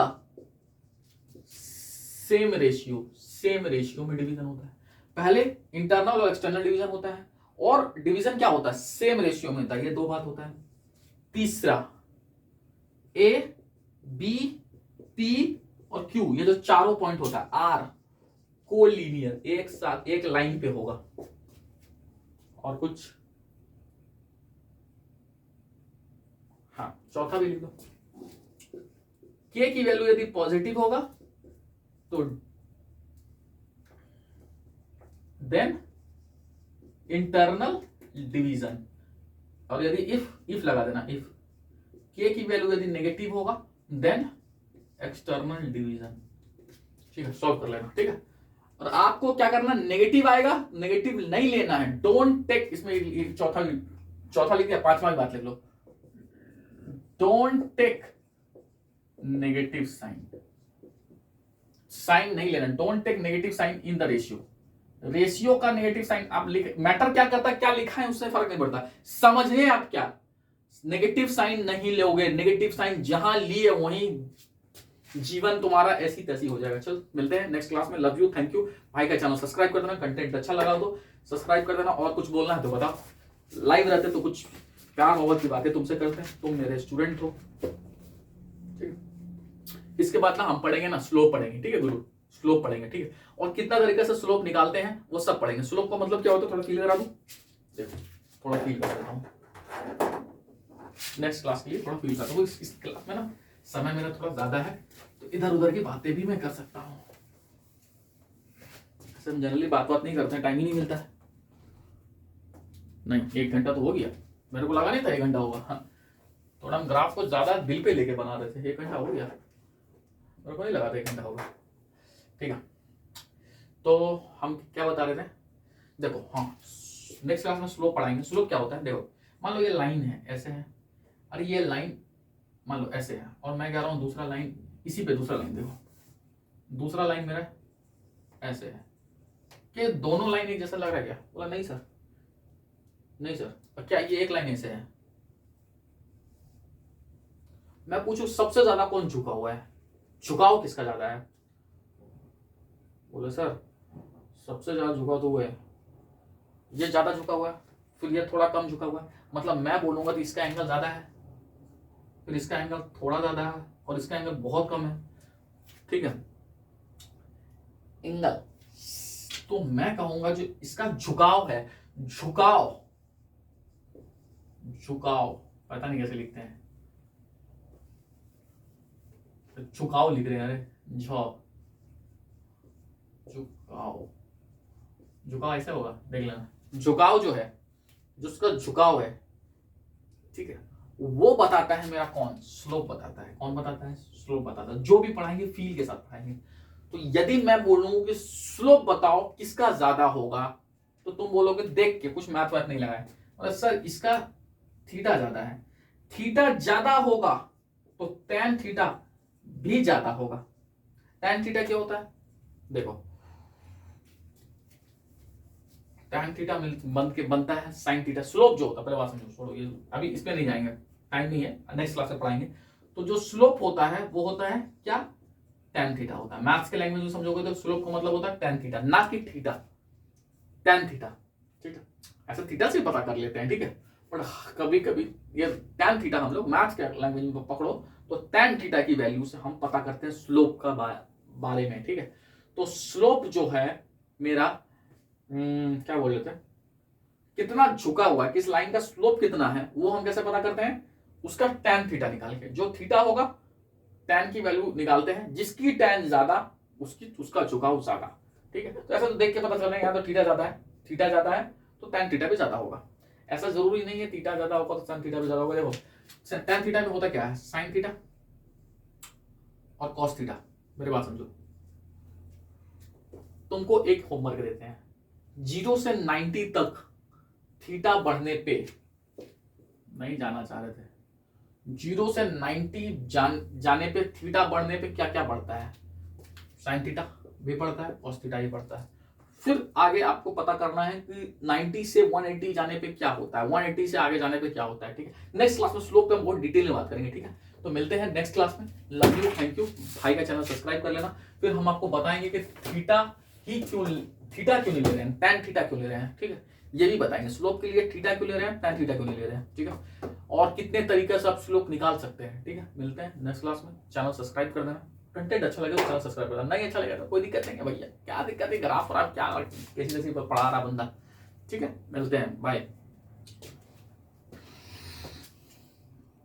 same ratio में डिवीजन होता है, पहले इंटरनल और एक्सटर्नल डिवीजन होता है, और डिवीजन क्या होता है सेम रेशियो में होता है, ये दो बात होता है। तीसरा A B P और Q, ये जो चारों पॉइंट होता है R कोलिनियर एक साथ एक लाइन पे होगा, और कुछ हाँ चौथा भी लिख दो, K की वैल्यू यदि पॉजिटिव होगा तो देन इंटरनल डिवीजन, और यदि इफ लगा देना, इफ K की वैल्यू यदि नेगेटिव होगा देन एक्सटर्नल डिवीजन, ठीक है, सॉल्व कर लेना, ठीक है। और आपको क्या करना, नेगेटिव आएगा नेगेटिव नहीं लेना है, डोंट टेक, इसमें चौथा लिख दिया, पांचवा बात लिख लो, डोंट टेक नेगेटिव साइन नहीं लेना, don't take negative sign in the ratio का नेगेटिव साइन आप लिख, मैटर क्या करता है क्या लिखा है उससे फर्क नहीं पड़ता, समझे आप क्या, नेगेटिव साइन नहीं लोगे, नेगेटिव साइन जहां लिए वहीं जीवन तुम्हारा ऐसी तैसी हो जाएगा। चल मिलते हैं नेक्स्ट क्लास में, लव यू, थैंक यू। भाई का चैनल सब्सक्राइब कर देना, कंटेंट अच्छा लगा तो सब्सक्राइब कर देना, और कुछ बोलना है तो बताओ, लाइव रहते तो कुछ प्यार मोहब्बत की बातें तुमसे करते हैं, तुम मेरे स्टूडेंट हो, ठीक है। इसके बाद ना हम पढ़ेंगे ना स्लोप पढ़ेंगे, ठीक है गुरु, स्लोप पढ़ेंगे, ठीक है। और कितना तरीके से स्लोप निकालते हैं वो सब पढ़ेंगे। स्लोप का मतलब क्या होता है थोड़ा फील करा दूं, देखो थोड़ा फील कर देता हूँ नेक्स्ट क्लास के लिए, थोड़ा फील करता हूँ। इस क्लास में ना समय मेरा थोड़ा ज्यादा है, तो इधर उधर की बातें भी मैं कर सकता हूँ। ऐसे हम जनरली बात नहीं करते हैं, टाइम ही नहीं मिलता है। नहीं 1 घंटा तो हो गया, मेरे को लगा नहीं था 1 घंटा होगा। हाँ थोड़ा हम ग्राफ को ज्यादा दिल पे लेके बना रहे थे, 1 घंटा हो गया, मेरे को नहीं लगा था 1 घंटा होगा, ठीक है। तो हम क्या बता रहे थे, देखो हाँ नेक्स्ट क्लास में स्लोप पढ़ाएंगे। स्लोप क्या होता है, देखो मान लो ये लाइन है ऐसे है, अरे ये लाइन मान लो ऐसे है, और मैं कह रहा हूँ दूसरा लाइन इसी पे, दूसरा लाइन देखो, दूसरा लाइन मेरा ऐसे है, कि दोनों लाइन एक जैसा लग रहा है क्या? बोला नहीं सर, नहीं सर। और क्या ये एक लाइन ऐसे है? मैं पूछूं सबसे ज्यादा कौन झुका हुआ है, झुकाव किसका ज्यादा है? बोले सर सबसे ज्यादा झुका तो वो है, ये ज्यादा झुका हुआ है, फिर ये थोड़ा कम झुका हुआ है। मतलब मैं बोलूंगा तो इसका एंगल ज्यादा है, फिर इसका एंगल थोड़ा ज्यादा है, और इसका एंगल बहुत कम है, ठीक है। एंगल तो मैं कहूंगा जो इसका झुकाव है, झुकाव झुकाव पता नहीं कैसे लिखते हैं, झुकाव लिख रहे हैं, अरे झुकाव, झुकाव ऐसे होगा, देख लेना। झुकाव जो है, जो उसका झुकाव है, ठीक है, वो बताता है मेरा कौन, स्लोप बताता है। कौन बताता है? स्लोप बताता है। जो भी पढ़ाएंगे फील के साथ पढ़ाएंगे। तो यदि मैं बोलूं कि स्लोप बताओ किसका ज्यादा होगा, तो तुम बोलोगे देख के, कुछ मैथ वैथ नहीं लगाए, और सर इसका थीटा ज्यादा है। थीटा ज्यादा होगा तो टैन थीटा भी ज्यादा होगा। टैन थीटा क्या होता है, देखो टैन थीटा बनता है साइन थीटा। स्लोप जो होता है, पहले बात समझो, छोड़ो ये अभी इस पे नहीं जाएंगे, टाइम नहीं है, नेक्स्ट क्लास में पढ़ाएंगे। तो जो स्लोप होता है वो होता है क्या, टैन थीटा होता है। मैथ्स के लैंग्वेज में समझोगे तो स्लोप का मतलब होता है टैन थीटा, ना कि थीटा, टैन थीटा, ठीक है। ऐसा थीटा से पता कर लेते हैं, ठीक है, पर कभी कभी ये टैन थीटा हम लोग मैथ्स के लैंग्वेज में पकड़ो तो टैन थीटा की वैल्यू से हम पता करते हैं स्लोप का बारे में, ठीक है। तो स्लोप जो है मेरा क्या बोल रहे थे, कितना झुका हुआ है, किस लाइन का स्लोप कितना है, वो हम कैसे पता करते हैं, उसका टैन थीटा निकाल के। जो थीटा होगा टैन की वैल्यू निकालते हैं, जिसकी टैन ज्यादा उसका झुकाव ज्यादा, ठीक है। तो ऐसा तो देख के पता चल रहा है, यहाँ तो थीटा ज्यादा है, थीटा ज्यादा है तो टैन थीटा भी ज्यादा होगा। ऐसा जरूरी नहीं है थीटा ज्यादा होगा तो टैन थीटा भी ज्यादा होगा। देखो टैन थीटा में होता क्या है, साइन थीटा और कॉस थीटा। मेरी बात समझो, तुमको एक होमवर्क देते हैं, 0 से 90 तक थीटा बढ़ने पे, नहीं जाना चाह रहे थे, 0 से 90 जाने पे थीटा बढ़ने पे क्या क्या बढ़ता है, साइन थीटा भी बढ़ता है, कॉस थीटा भी बढ़ता है। फिर आगे आपको पता करना है कि 90 से 180 जाने पे क्या होता है, 180 से आगे जाने पे क्या होता है, ठीक है। नेक्स्ट क्लास में स्लोप पे हम बहुत डिटेल में बात करेंगे, ठीक है। तो मिलते हैं नेक्स्ट क्लास में। Love you, thank you. भाई का चैनल सब्सक्राइब कर लेना। फिर हम आपको बताएंगे कि थीटा क्यों नहीं ले रहे हैं, टैन थीटा क्यों ले रहे हैं, ठीक है, ये भी बताएंगे। स्लोप के लिए थीटा क्यों ले रहे हैं, टैन थीटा क्यों नहीं ले रहे हैं, ठीक है, और कितने तरीके से आप स्लोप निकाल सकते हैं, ठीक है। मिलते हैं नेक्स्ट क्लास में। चैनल सब्सक्राइब कर देना, कंटेंट अच्छा लगे तो चैनल सब्सक्राइब कर देना, नहीं अच्छा लगे तो कोई दिक्कत नहीं है भैया, क्या दिक्कत है, ग्राफ और आप क्या किसी पढ़ा रहा बंदा, ठीक है। मिलते हैं, बाय।